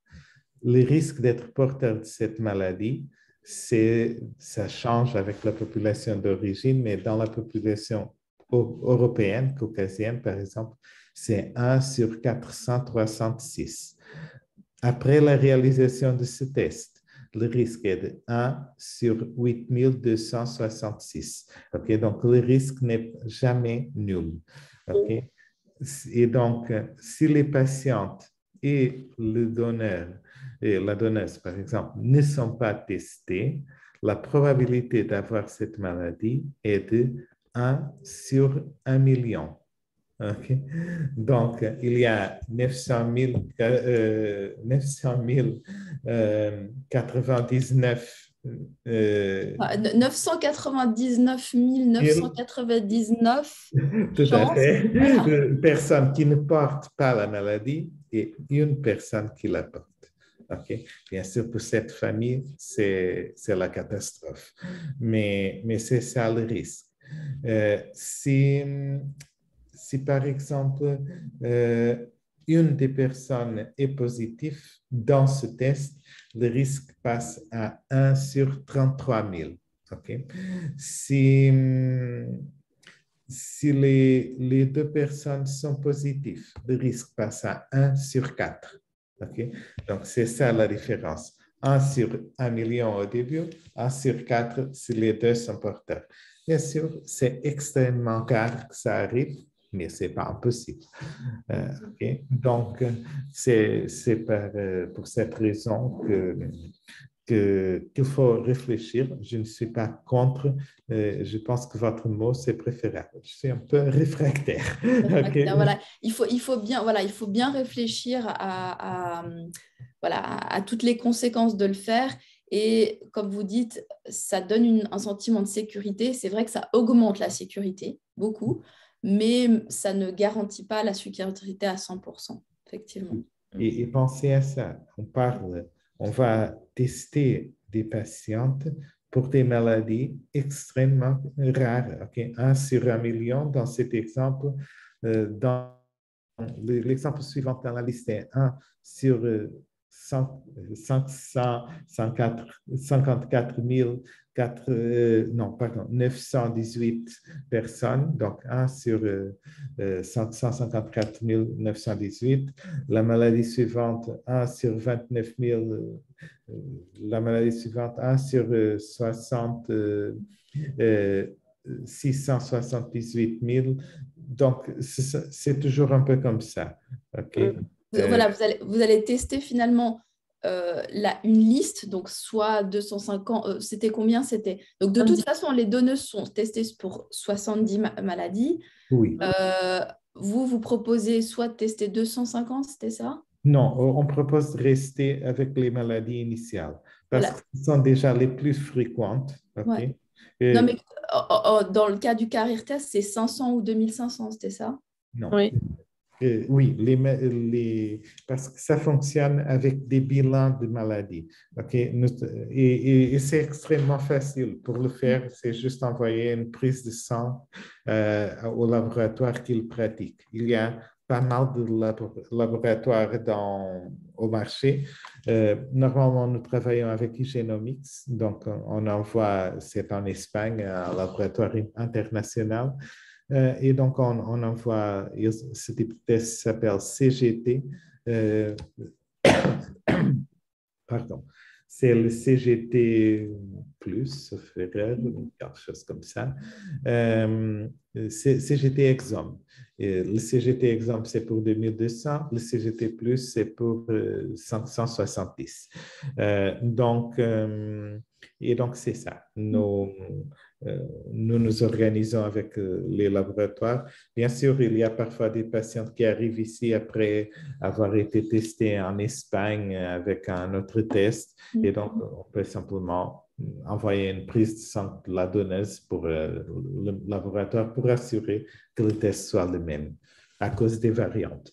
Le risque d'être porteur de cette maladie, ça change avec la population d'origine, mais dans la population européenne, caucasienne par exemple, c'est 1 sur 466. Après la réalisation de ce test, le risque est de 1 sur 8266. Okay? Donc, le risque n'est jamais nul. Okay? Et donc, si les patientes et le donneur et la donneuse, par exemple, ne sont pas testés, la probabilité d'avoir cette maladie est de 1 sur 1 million. Okay. Donc, il y a 900 099 999 999 tout à chances. fait, Voilà. personnes qui ne portent pas la maladie et une personne qui la porte. Okay? Bien sûr, pour cette famille, c'est la catastrophe. Mais c'est ça le risque. Si par exemple, une des personnes est positive dans ce test, le risque passe à 1 sur 33 000. Okay? Si les deux personnes sont positives, le risque passe à 1 sur 4. Okay? Donc, c'est ça la différence. 1 sur 1 million au début, 1 sur 4 si les deux sont porteurs. Bien sûr, c'est extrêmement rare que ça arrive, mais ce n'est pas impossible. Okay. Donc, c'est pour cette raison qu'il faut réfléchir. Je ne suis pas contre. Je pense que votre mot, c'est préférable. Je suis un peu réfractaire. Okay. Voilà. Il faut bien réfléchir à toutes les conséquences de le faire. Et comme vous dites, ça donne un sentiment de sécurité. C'est vrai que ça augmente la sécurité, beaucoup, mais ça ne garantit pas la sécurité à 100%, effectivement. Et pensez à ça. On va tester des patientes pour des maladies extrêmement rares. Okay? 1 sur 1 million dans cet exemple. Dans l'exemple suivant dans la liste est 1 sur 54 918 personnes, donc 1 sur 154 918. La maladie suivante, 1 sur 29 000. La maladie suivante, 1 sur 678 000. Donc, c'est toujours un peu comme ça. Okay? Voilà, vous allez tester finalement une liste, donc soit 250, c'était combien c'était? Donc, de toute façon, les donneuses sont testées pour 70 maladies. Oui. Vous proposez soit de tester 250, c'était ça? Non, on propose de rester avec les maladies initiales parce que ce sont déjà les plus fréquentes. Okay? Ouais. Non, mais dans le cas du carrière test, c'est 500 ou 2500, c'était ça? Non. Oui. Oui, parce que ça fonctionne avec des bilans de maladies. Okay? Et c'est extrêmement facile. Pour le faire, c'est juste envoyer une prise de sang au laboratoire qu'il pratique. Il y a pas mal de laboratoires au marché. Normalement, nous travaillons avec Igenomix, donc on envoie, c'est en Espagne, un laboratoire international. Et donc, on envoie, ce type de test s'appelle CGT. Pardon. C'est le CGT plus, sauf erreur, quelque chose comme ça. CGT Exome. Le CGT Exome, c'est pour 2200. Le CGT plus, c'est pour 570. Et donc, c'est ça. Nous nous organisons avec les laboratoires. Bien sûr, il y a parfois des patients qui arrivent ici après avoir été testés en Espagne avec un autre test. Et donc, on peut simplement envoyer une prise de sang de la donneuse pour le laboratoire pour assurer que le test soit le même à cause des variantes.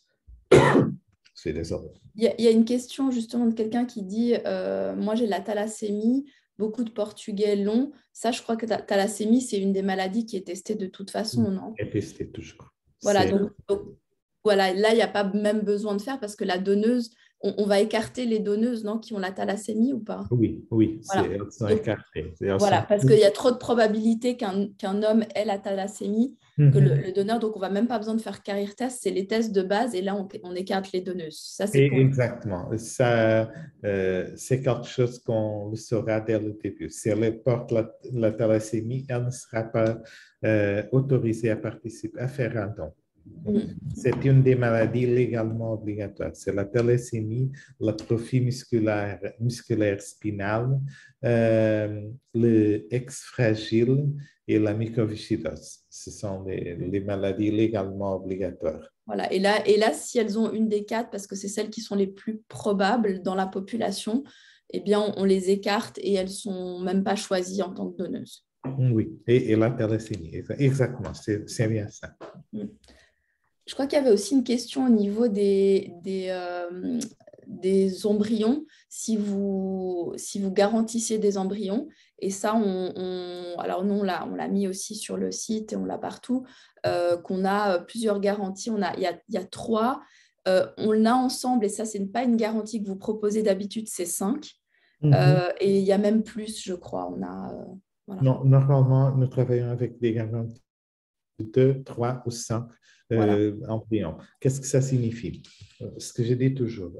C'est désolé. Il y a une question justement de quelqu'un qui dit moi j'ai la thalassémie, beaucoup de Portugais l'ont. Ça, je crois que la thalassémie, c'est une des maladies qui est testée de toute façon, non? Est testée toujours. Voilà, donc voilà, là, il n'y a pas même besoin de faire parce que la donneuse, on va écarter les donneuses, non, qui ont la thalassémie ou pas? Oui, Voilà. elles sont écartées. Voilà, parce qu'il y a trop de probabilités qu'un homme ait la thalassémie que le donneur, donc on va même pas besoin de faire carrière test, c'est les tests de base et là on écarte les donneuses. Ça, c'est pour... Exactement. Ça, c'est quelque chose qu'on le saura dès le début. Si elle porte la thalassémie, elle ne sera pas autorisée à participer, à faire un don. C'est une des maladies légalement obligatoires. C'est la thalassémie, l'atrophie musculaire spinale, le X-fragile et la mucoviscidose. Ce sont les maladies légalement obligatoires. Voilà. Et là, si elles ont une des quatre, parce que c'est celles qui sont les plus probables dans la population, eh bien, on les écarte et elles ne sont même pas choisies en tant que donneuses. Oui, et la thalassémie, exactement, c'est bien ça. Je crois qu'il y avait aussi une question au niveau des embryons, si vous garantissiez des embryons. Et ça, alors nous, on l'a mis aussi sur le site et on l'a partout, qu'on a plusieurs garanties. Il y a 3. On l'a ensemble, et ça, ce n'est pas une garantie que vous proposez d'habitude, c'est 5. Et il y a même plus, je crois. Voilà. Non, normalement, nous travaillons avec des garanties de 2, 3 ou 5 embryons. Qu'est-ce que ça signifie? Ce que je dis toujours,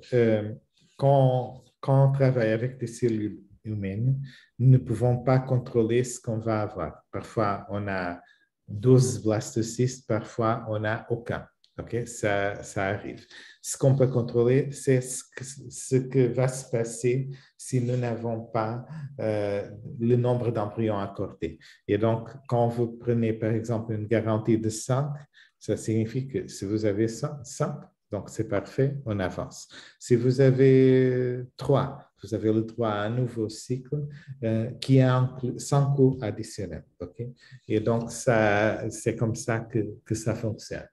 quand quand on travaille avec des cellules humaines, nous ne pouvons pas contrôler ce qu'on va avoir. Parfois, on a 12 blastocystes, parfois, on n'a aucun. OK? Ça arrive. Ce qu'on peut contrôler, c'est ce que va se passer si nous n'avons pas le nombre d'embryons accordés. Et donc, quand vous prenez, par exemple, une garantie de 5, ça signifie que si vous avez 5, donc c'est parfait, on avance. Si vous avez 3, vous avez le droit à un nouveau cycle qui inclut sans coût additionnel. Okay? Et donc, c'est comme ça que ça fonctionne.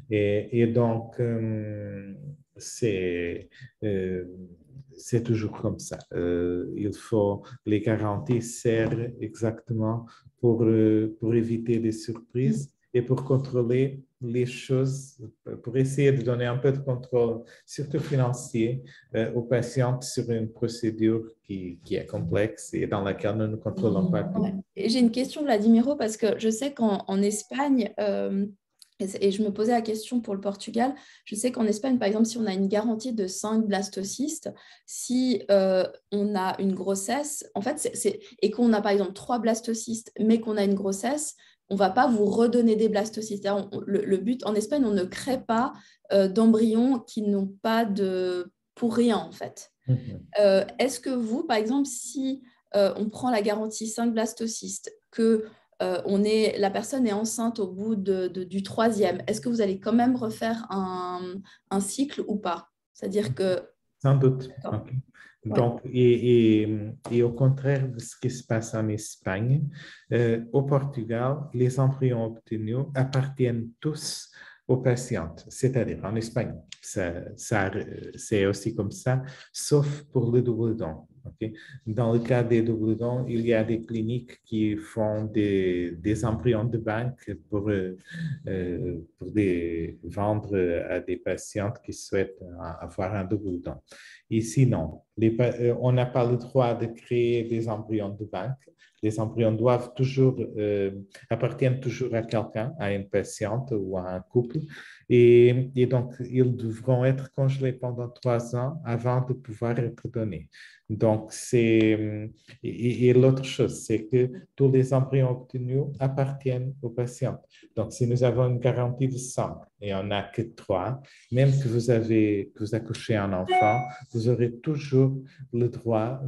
Et donc, euh, c'est toujours comme ça. Les garanties servent exactement pour éviter des surprises et pour contrôler les choses, pour essayer de donner un peu de contrôle, surtout financier, aux patients sur une procédure qui est complexe et dans laquelle nous ne contrôlons pas tout. Ouais. J'ai une question, Vladimiro, parce que je sais qu'en Espagne, et je me posais la question pour le Portugal, je sais qu'en Espagne, par exemple, si on a une garantie de 5 blastocystes, si on a une grossesse, en fait, et qu'on a par exemple 3 blastocystes, mais qu'on a une grossesse, on ne va pas vous redonner des blastocystes. Le but, en Espagne, on ne crée pas d'embryons qui n'ont pas de... pour rien, en fait. Est-ce que vous, par exemple, si on prend la garantie 5 blastocystes, que la personne est enceinte au bout du troisième, est-ce que vous allez quand même refaire un cycle ou pas? C'est-à-dire que... Sans doute. Okay. Donc, et au contraire de ce qui se passe en Espagne, au Portugal, les embryons obtenus appartiennent tous aux patientes. C'est-à-dire, en Espagne, c'est aussi comme ça, sauf pour le double don. Okay? Dans le cas des double dons, il y a des cliniques qui font des embryons de banque pour les vendre à des patientes qui souhaitent avoir un double don. Et sinon, on n'a pas le droit de créer des embryons de banque. Les embryons doivent appartiennent toujours à quelqu'un, à une patiente ou à un couple. Et donc, ils devront être congelés pendant 3 ans avant de pouvoir être donnés. Donc, et l'autre chose, c'est que tous les embryons obtenus appartiennent aux patients. Donc, si nous avons une garantie de 100 et on n'a que 3, même que vous accouchez un enfant, vous aurez toujours le droit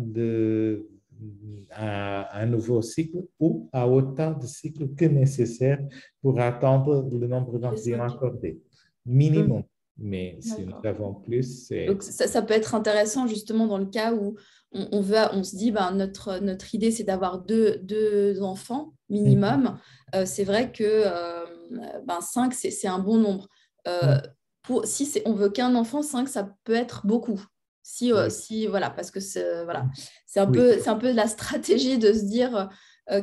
à un nouveau cycle ou à autant de cycles que nécessaire pour attendre le nombre d'embryons accordés. Minimum. Mais si nous avons plus, c'est... Donc, ça peut être intéressant justement dans le cas où on se dit, ben, notre idée, c'est d'avoir deux enfants minimum. C'est vrai que 5, c'est un bon nombre. Si on veut qu'un enfant, 5, ça peut être beaucoup. Voilà, parce que voilà, c'est un peu la stratégie de se dire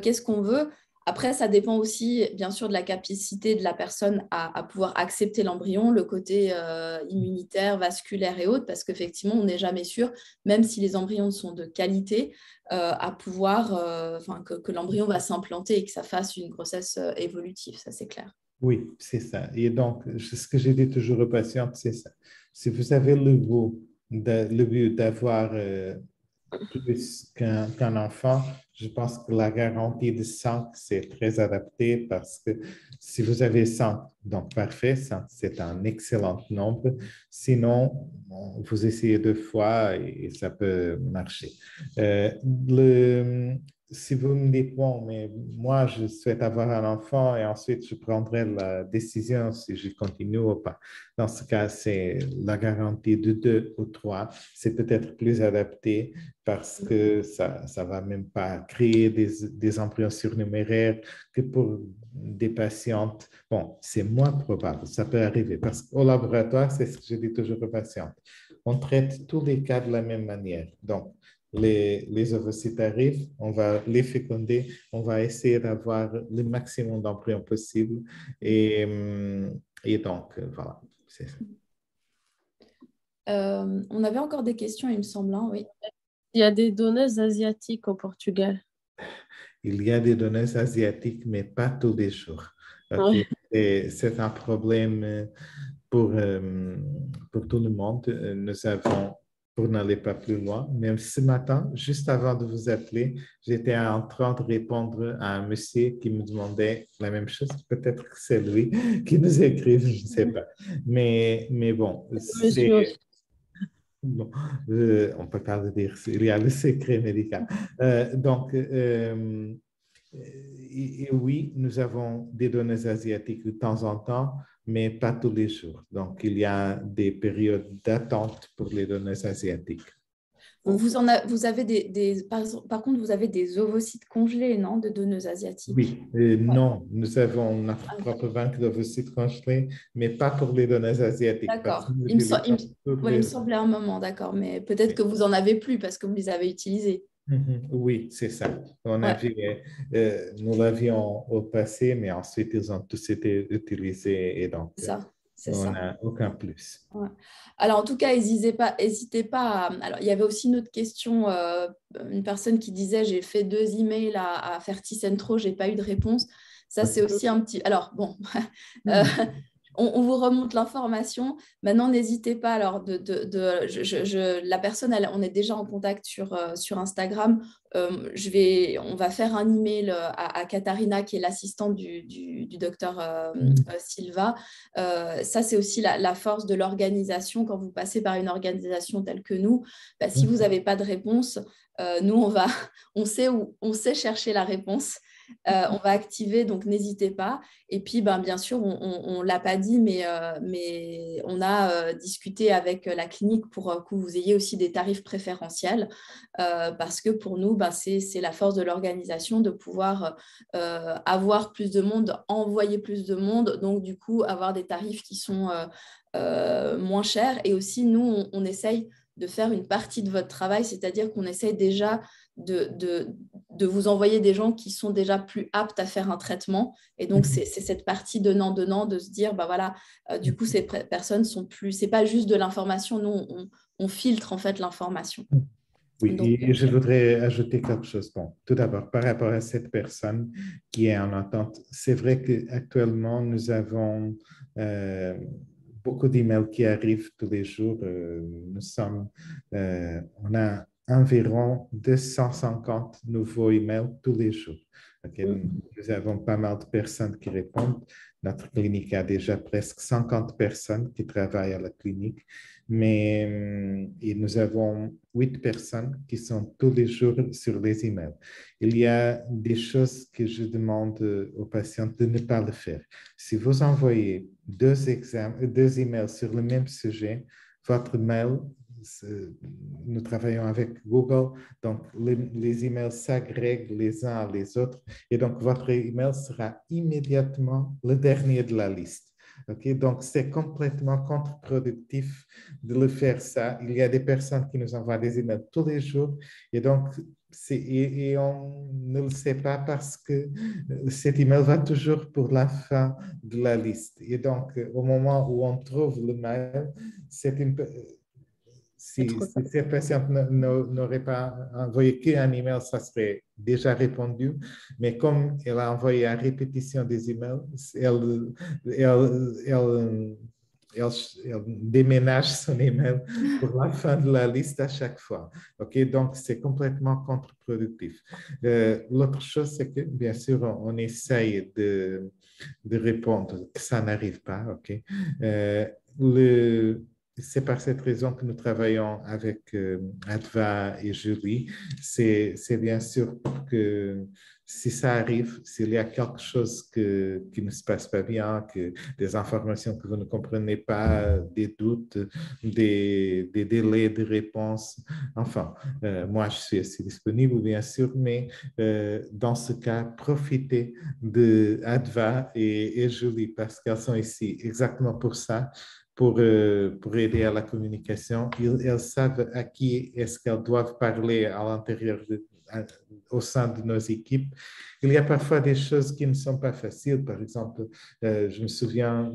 qu'est-ce qu'on veut. Après, ça dépend aussi, bien sûr, de la capacité de la personne à pouvoir accepter l'embryon, le côté immunitaire, vasculaire et autres, parce qu'effectivement, on n'est jamais sûr, même si les embryons sont de qualité, à pouvoir, que l'embryon va s'implanter et que ça fasse une grossesse évolutive, ça c'est clair. Oui, c'est ça. Et donc, ce que j'ai dit toujours aux patientes, c'est ça. Si vous avez le but d'avoir plus qu'un enfant, je pense que la garantie de 5, c'est très adapté parce que si vous avez 5, donc parfait, 5, c'est un excellent nombre. Sinon, vous essayez 2 fois et ça peut marcher. Si vous me dites, bon, mais moi, je souhaite avoir un enfant et ensuite je prendrai la décision si je continue ou pas. Dans ce cas, c'est la garantie de 2 ou 3. C'est peut-être plus adapté parce que ça ne va même pas créer des embryons surnuméraires que pour des patientes. Bon, c'est moins probable, ça peut arriver parce qu'au laboratoire, c'est ce que je dis toujours aux patientes. On traite tous les cas de la même manière. Donc, les ovocytes arrivent, on va les féconder, on va essayer d'avoir le maximum d'embryons possible et donc, voilà, c'est ça. On avait encore des questions, il me semble, hein, oui. Il y a des donneuses asiatiques au Portugal. Il y a des donneuses asiatiques, mais pas tous les jours. Ouais. C'est un problème pour tout le monde. Nous avons pour n'aller pas plus loin. Même ce matin, juste avant de vous appeler, j'étais en train de répondre à un monsieur qui me demandait la même chose. Peut-être que c'est lui qui nous écrit, je ne sais pas. Mais bon, Monsieur, c'est... Bon, on peut pas le dire, il y a le secret médical. Et oui, nous avons des données asiatiques de temps en temps, mais pas tous les jours. Donc, il y a des périodes d'attente pour les données asiatiques. Vous avez par contre, vous avez des ovocytes congelés, non, de donneuses asiatiques? Oui, Ouais. non, nous avons notre Ah, propre banque d'ovocytes congelés, mais pas pour les données asiatiques, parce que d'accord. nous utilisons toutes Ouais, il me les... semblait un moment, d'accord, mais peut-être que vous en avez plus parce que vous les avez utilisés. Mhm. Oui, c'est ça. Ouais, Nous l'avions au passé, mais ensuite ils ont tous été utilisés et donc c'est ça, c'est on ça. n'a aucun plus. Ouais. Alors, en tout cas, hésitez pas Alors, il y avait aussi une autre question, une personne qui disait, j'ai fait 2 emails à Ferti Centro, j'ai pas eu de réponse. Ça, c'est aussi un petit... Alors, bon, euh, on vous remonte l'information. Maintenant, n'hésitez pas. Alors, la personne, on est déjà en contact sur Instagram. On va faire un email à Katharina, qui est l'assistante du docteur Silva. Ça, c'est aussi la force de l'organisation. Quand vous passez par une organisation telle que nous, bah, si vous n'avez pas de réponse, nous, on sait chercher la réponse. On va activer, donc n'hésitez pas. Et puis, ben, bien sûr, on ne l'a pas dit, mais on a discuté avec la clinique pour que vous ayez aussi des tarifs préférentiels, parce que pour nous, ben, c'est la force de l'organisation de pouvoir avoir plus de monde, envoyer plus de monde, donc du coup, avoir des tarifs qui sont moins chers. Et aussi, nous, on essaye de faire une partie de votre travail, c'est-à-dire qu'on essaye déjà de vous envoyer des gens qui sont déjà plus aptes à faire un traitement. Et donc, c'est cette partie donnant-donnant de se dire, bah voilà, du coup, ces personnes sont plus... C'est pas juste de l'information, nous, on filtre en fait l'information. Donc, Oui, et je voudrais ajouter quelque chose. Bon, tout d'abord, par rapport à cette personne qui est en attente, c'est vrai qu'actuellement, nous avons beaucoup d'emails qui arrivent tous les jours. On a environ 250 nouveaux emails tous les jours. Ok. Nous avons pas mal de personnes qui répondent. Notre clinique a déjà presque 50 personnes qui travaillent à la clinique, mais et nous avons 8 personnes qui sont tous les jours sur les emails. Il y a des choses que je demande aux patients de ne pas le faire. Si vous envoyez deux emails sur le même sujet, votre mail, nous travaillons avec Google, donc les emails s'agrègent les uns à les autres, et donc votre email sera immédiatement le dernier de la liste. Okay? Donc, c'est complètement contre-productif de le faire ça. Il y a des personnes qui nous envoient des emails tous les jours, et donc, et on ne le sait pas parce que cet email va toujours pour la fin de la liste. Et donc, au moment où on trouve le mail, c'est une, si cette patiente n'aurait pas envoyé qu'un email, ça serait déjà répondu. Mais comme elle a envoyé à répétition des emails, elle, elle déménage son email pour la fin de la liste à chaque fois. OK? Donc, c'est complètement contre-productif. L'autre chose, c'est que, bien sûr, on essaye de répondre que ça n'arrive pas. OK? Le, c'est par cette raison que nous travaillons avec Adva et Julie. C'est bien sûr que si ça arrive, s'il y a quelque chose qui ne se passe pas bien, que des informations que vous ne comprenez pas, des doutes, des délais de réponse, enfin, moi je suis aussi disponible bien sûr, mais dans ce cas, profitez de Adva et Julie parce qu'elles sont ici exactement pour ça pour aider à la communication. Elles savent à qui est-ce qu'elles doivent parler à l'intérieur, au sein de nos équipes. Il y a parfois des choses qui ne sont pas faciles. Par exemple, je me souviens,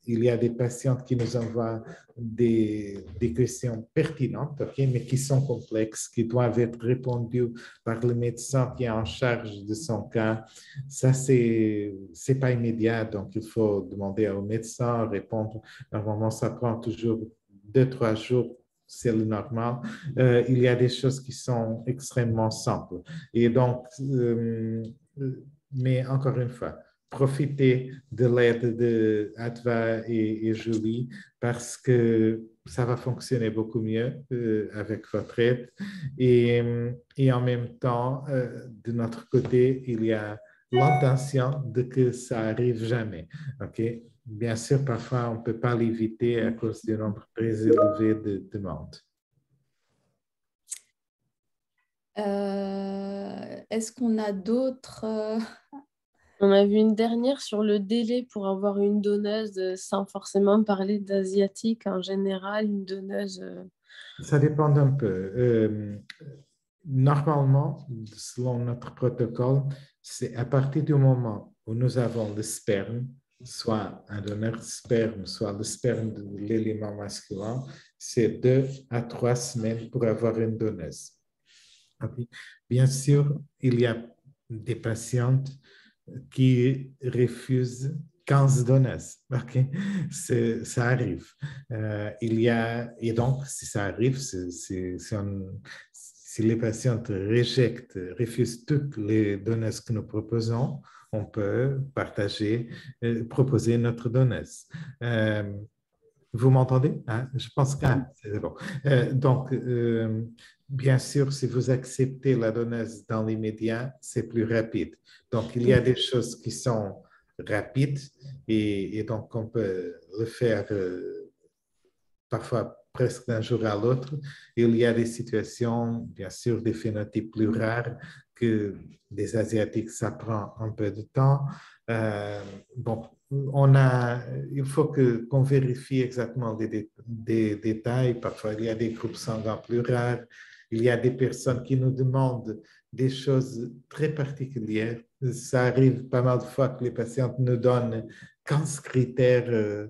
il y a des patientes qui nous envoient des questions pertinentes, okay, mais qui sont complexes, qui doivent être répondues par le médecin qui est en charge de son cas. Ça, c'est pas immédiat, donc il faut demander au médecin, répondre. Normalement, ça prend toujours 2, 3 jours c'est le normal. Il y a des choses qui sont extrêmement simples. Et donc, mais encore une fois, profitez de l'aide de Adva et Julie parce que ça va fonctionner beaucoup mieux avec votre aide. Et en même temps, de notre côté, il y a l'intention de que ça arrive jamais. OK? Bien sûr, parfois, on ne peut pas l'éviter à cause du nombre très élevé de demandes. Est-ce qu'on a d'autres On a vu une dernière sur le délai pour avoir une donneuse sans forcément parler d'asiatique en général, une donneuse. Ça dépend un peu. Normalement, selon notre protocole, c'est à partir du moment où nous avons le sperme, soit un donneur de sperme, soit le sperme de l'élément masculin, c'est 2 à 3 semaines pour avoir une donneuse. Bien sûr, il y a des patientes qui refusent 15 donneuses. Okay? Ça arrive. Et donc, si ça arrive, si les patientes refusent toutes les donneuses que nous proposons, on peut proposer notre donneuse. Vous m'entendez? Hein? Je pense que c'est bon. Donc, bien sûr, si vous acceptez la donneuse dans l'immédiat, c'est plus rapide. Donc, il y a des choses qui sont rapides et donc on peut le faire parfois presque d'un jour à l'autre. Il y a des situations, bien sûr, des phénotypes plus rares que les Asiatiques, ça prend un peu de temps. Bon, il faut qu'on vérifie exactement des détails. Parfois, il y a des groupes sanguins plus rares. Il y a des personnes qui nous demandent des choses très particulières. Ça arrive pas mal de fois que les patientes nous donnent 15 critères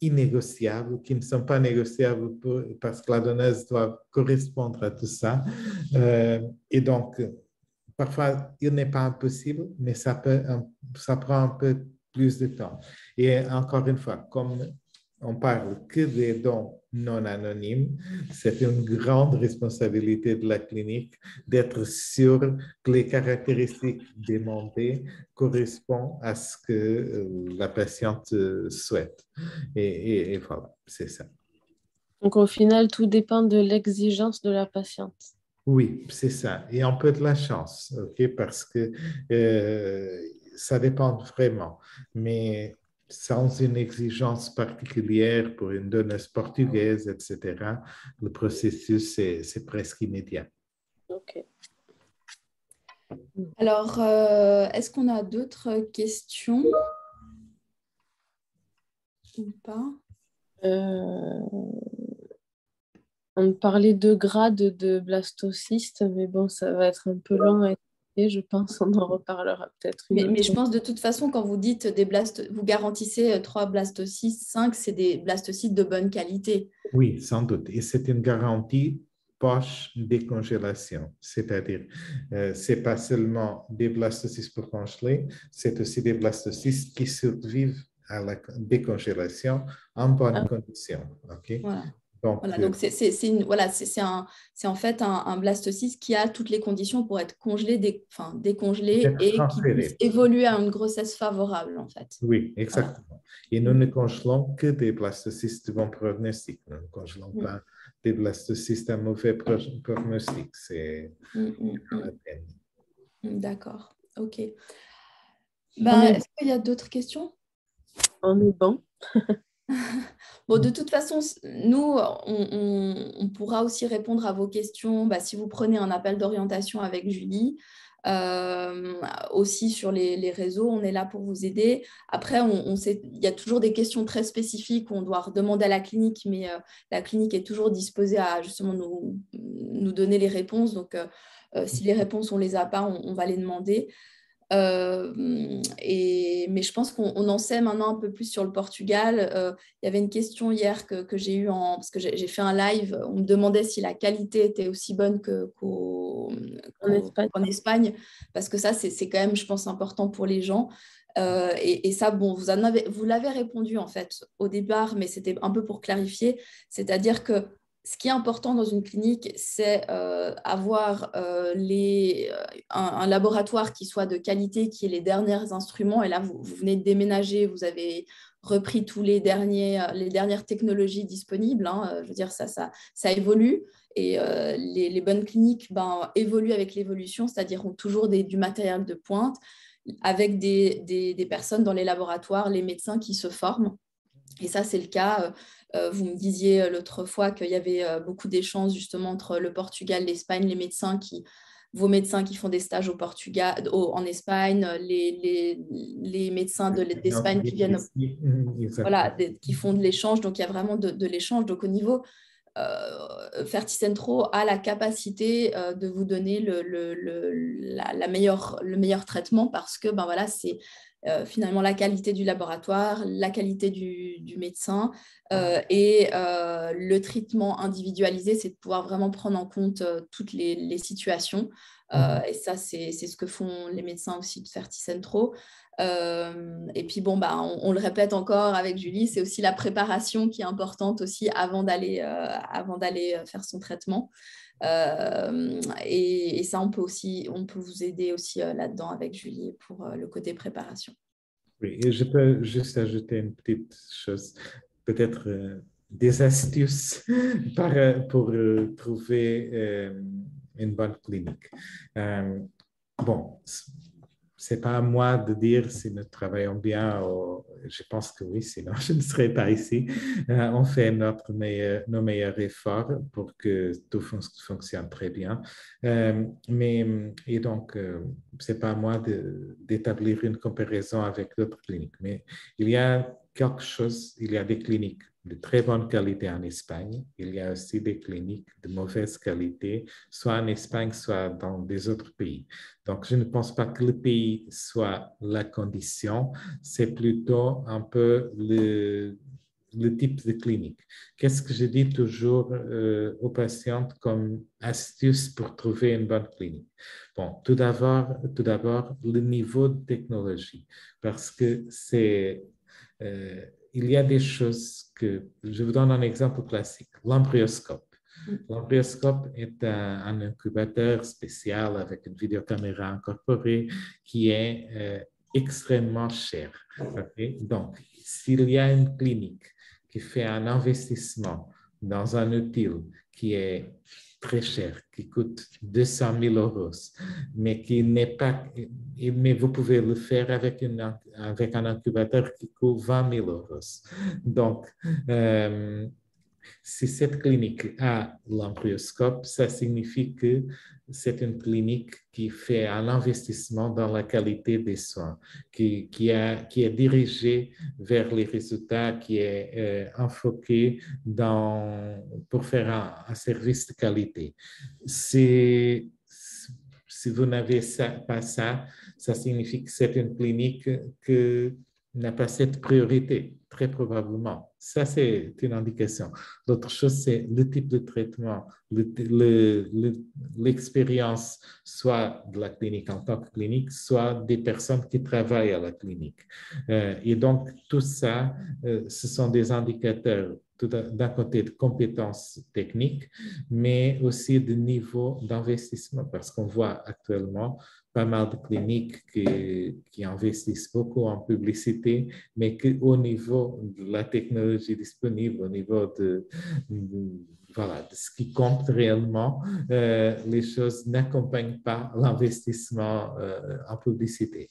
innégociables, qui ne sont pas négociables parce que la donneuse doit correspondre à tout ça. Et donc, parfois, il n'est pas impossible, mais ça prend un peu plus de temps. Et encore une fois, comme on parle que des dons non anonymes, c'est une grande responsabilité de la clinique d'être sûr que les caractéristiques demandées correspondent à ce que la patiente souhaite. Et voilà, c'est ça. Donc au final, tout dépend de l'exigence de la patiente. Oui, c'est ça. Et un peu de la chance, ok, parce que ça dépend vraiment. Mais sans une exigence particulière pour une donneuse portugaise, etc., le processus, c'est presque immédiat. Ok. Alors, est-ce qu'on a d'autres questions ou pas? On parlait de grade de blastocyste, mais bon, ça va être un peu long à expliquer, je pense. On en reparlera peut-être une autre Mais je pense de toute façon, quand vous dites vous garantissez 3 blastocystes, 5, c'est des blastocystes de bonne qualité. Oui, sans doute. Et c'est une garantie post-décongélation, c'est-à-dire, ce n'est pas seulement des blastocystes pour congeler, c'est aussi des blastocystes qui survivent à la décongélation en bonne condition. Okay? Voilà. Donc c'est en fait un blastocyste qui a toutes les conditions pour être congelé, décongelé et qui puisse évoluer à une grossesse favorable, en fait. Oui, exactement. Voilà. Et nous ne congelons que des blastocystes de bon pronostic. Nous ne congelons pas des blastocystes à mauvais pronostic. C'est la peine. D'accord. OK. Est-ce qu'il y a d'autres questions? On est bon. Bon, de toute façon, nous, on pourra aussi répondre à vos questions si vous prenez un appel d'orientation avec Julie. Aussi sur les réseaux, on est là pour vous aider. Après, on sait, il y a toujours des questions très spécifiques qu'on doit demander à la clinique, mais la clinique est toujours disposée à justement nous donner les réponses. Donc, si les réponses, on ne les a pas, on va les demander. Mais je pense qu'on en sait maintenant un peu plus sur le Portugal. Il y avait une question hier que j'ai eue parce que j'ai fait un live. On me demandait si la qualité était aussi bonne qu'en Espagne, parce que ça, c'est quand même, je pense, important pour les gens. Et ça, bon, vous l'avez répondu en fait au départ, mais c'était un peu pour clarifier. C'est-à-dire que ce qui est important dans une clinique, c'est avoir un laboratoire qui soit de qualité, qui ait les derniers instruments. Et là, vous venez de déménager, vous avez repris tous les dernières technologies disponibles. Hein. Je veux dire, ça évolue. Et les bonnes cliniques évoluent avec l'évolution, c'est-à-dire ont toujours du matériel de pointe, avec des personnes dans les laboratoires, les médecins qui se forment. Et ça, c'est le cas. Vous me disiez l'autre fois qu'il y avait beaucoup d'échanges justement entre le Portugal, l'Espagne, vos médecins qui font des stages au Portugal, en Espagne, les médecins d'Espagne qui viennent, voilà, qui font de l'échange. Donc, il y a vraiment de l'échange. Donc, au niveau Ferticentro a la capacité de vous donner le meilleur traitement parce que voilà, c'est finalement la qualité du laboratoire, la qualité du médecin et le traitement individualisé, c'est de pouvoir vraiment prendre en compte toutes les situations. Et ça, c'est ce que font les médecins aussi de Ferticentro. Et puis bon, on le répète encore avec Julie, c'est aussi la préparation qui est importante aussi avant d'aller faire son traitement. Et ça, on peut vous aider aussi là-dedans avec Julie pour le côté préparation. Oui, et je peux juste ajouter une petite chose, peut-être des astuces pour trouver une bonne clinique. Bon, c'est pas à moi de dire si nous travaillons bien. Je pense que oui, sinon je ne serais pas ici. On fait nos meilleurs efforts pour que tout fonctionne très bien. Et donc, c'est pas à moi d'établir une comparaison avec d'autres cliniques. Mais il y a il y a des cliniques de très bonne qualité en Espagne. Il y a aussi des cliniques de mauvaise qualité, soit en Espagne, soit dans des autres pays. Donc, je ne pense pas que le pays soit la condition, c'est plutôt un peu le type de clinique. Qu'est-ce que je dis toujours aux patientes comme astuce pour trouver une bonne clinique? Bon, tout d'abord, le niveau de technologie, parce que il y a des choses je vous donne un exemple classique, l'embryoscope. L'embryoscope est un incubateur spécial avec une vidéocaméra incorporée qui est extrêmement cher. Okay? Donc, s'il y a une clinique qui fait un investissement dans un outil qui est très cher, qui coûte 200 000 euros, mais qui n'est pas, mais vous pouvez le faire avec un incubateur qui coûte 20 000 euros. Donc, si cette clinique a l'embryoscope, ça signifie que c'est une clinique qui fait un investissement dans la qualité des soins, qui est dirigée vers les résultats, qui est enfoquée pour faire un service de qualité. Si vous n'avez pas ça, ça signifie que c'est une clinique qui n'a pas cette priorité, très probablement. Ça, c'est une indication. L'autre chose, c'est le type de traitement, l'expérience, soit de la clinique en tant que clinique, soit des personnes qui travaillent à la clinique. Et donc, tout ça, ce sont des indicateurs d'un côté de compétences techniques, mais aussi de niveau d'investissement, parce qu'on voit actuellement pas mal de cliniques qui investissent beaucoup en publicité, mais qu'au niveau de la technologie disponible, au niveau voilà, de ce qui compte réellement, les choses n'accompagnent pas l'investissement en publicité.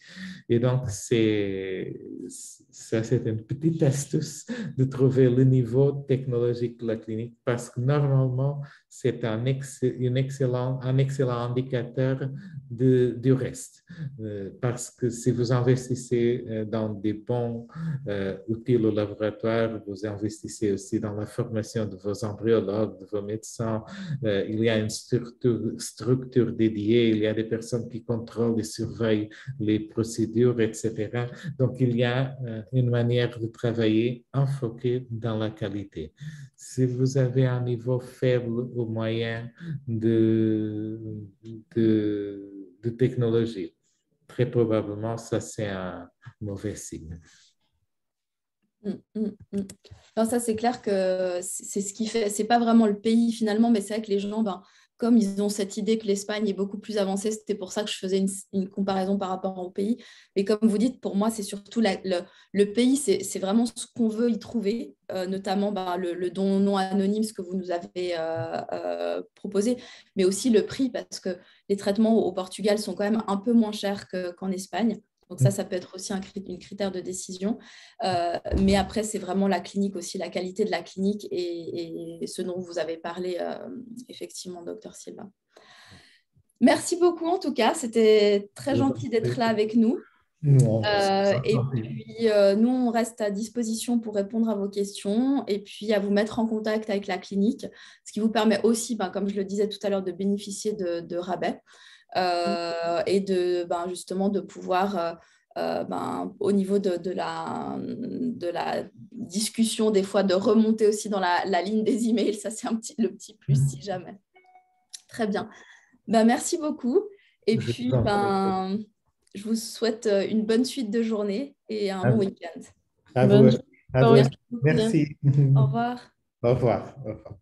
Et donc, ça, c'est une petite astuce de trouver le niveau technologique de la clinique parce que normalement, c'est un excellent indicateur du reste. Parce que si vous investissez dans des bons outils au laboratoire, vous investissez aussi dans la formation de vos embryologues, de vos médecins. Il y a une structure dédiée, il y a des personnes qui contrôlent et surveillent les procédures, etc. Donc, il y a une manière de travailler enfoquée dans la qualité. Si vous avez un niveau faible ou moyen de technologie, très probablement, ça, c'est un mauvais signe. Mm, mm, mm. Non, ça, c'est clair que c'est ce qui fait, c'est pas vraiment le pays finalement, mais c'est vrai que les gens, ben, comme ils ont cette idée que l'Espagne est beaucoup plus avancée, c'était pour ça que je faisais une comparaison par rapport au pays. Mais comme vous dites, pour moi, c'est surtout le pays, c'est vraiment ce qu'on veut y trouver, notamment ben, le don non anonyme, ce que vous nous avez proposé, mais aussi le prix, parce que les traitements au Portugal sont quand même un peu moins chers qu'en Espagne. Donc ça peut être aussi une critère de décision. Mais après, c'est vraiment la clinique aussi, la qualité de la clinique et ce dont vous avez parlé, effectivement, docteur Silva. Merci beaucoup en tout cas, c'était très gentil d'être là avec nous. Non, Et puis, nous, on reste à disposition pour répondre à vos questions et puis à vous mettre en contact avec la clinique, ce qui vous permet aussi, ben, comme je le disais tout à l'heure, de bénéficier de rabais et justement de pouvoir, au niveau de la discussion, des fois, de remonter aussi dans la ligne des emails. Ça, c'est le petit plus si jamais. Très bien. Merci beaucoup. Et je puis, vous en prie. je vous souhaite une bonne suite de journée et un À bon vous, week-end. à vous, Bonne à journée. vous. Merci beaucoup. Merci. Au revoir. Au revoir. Au revoir.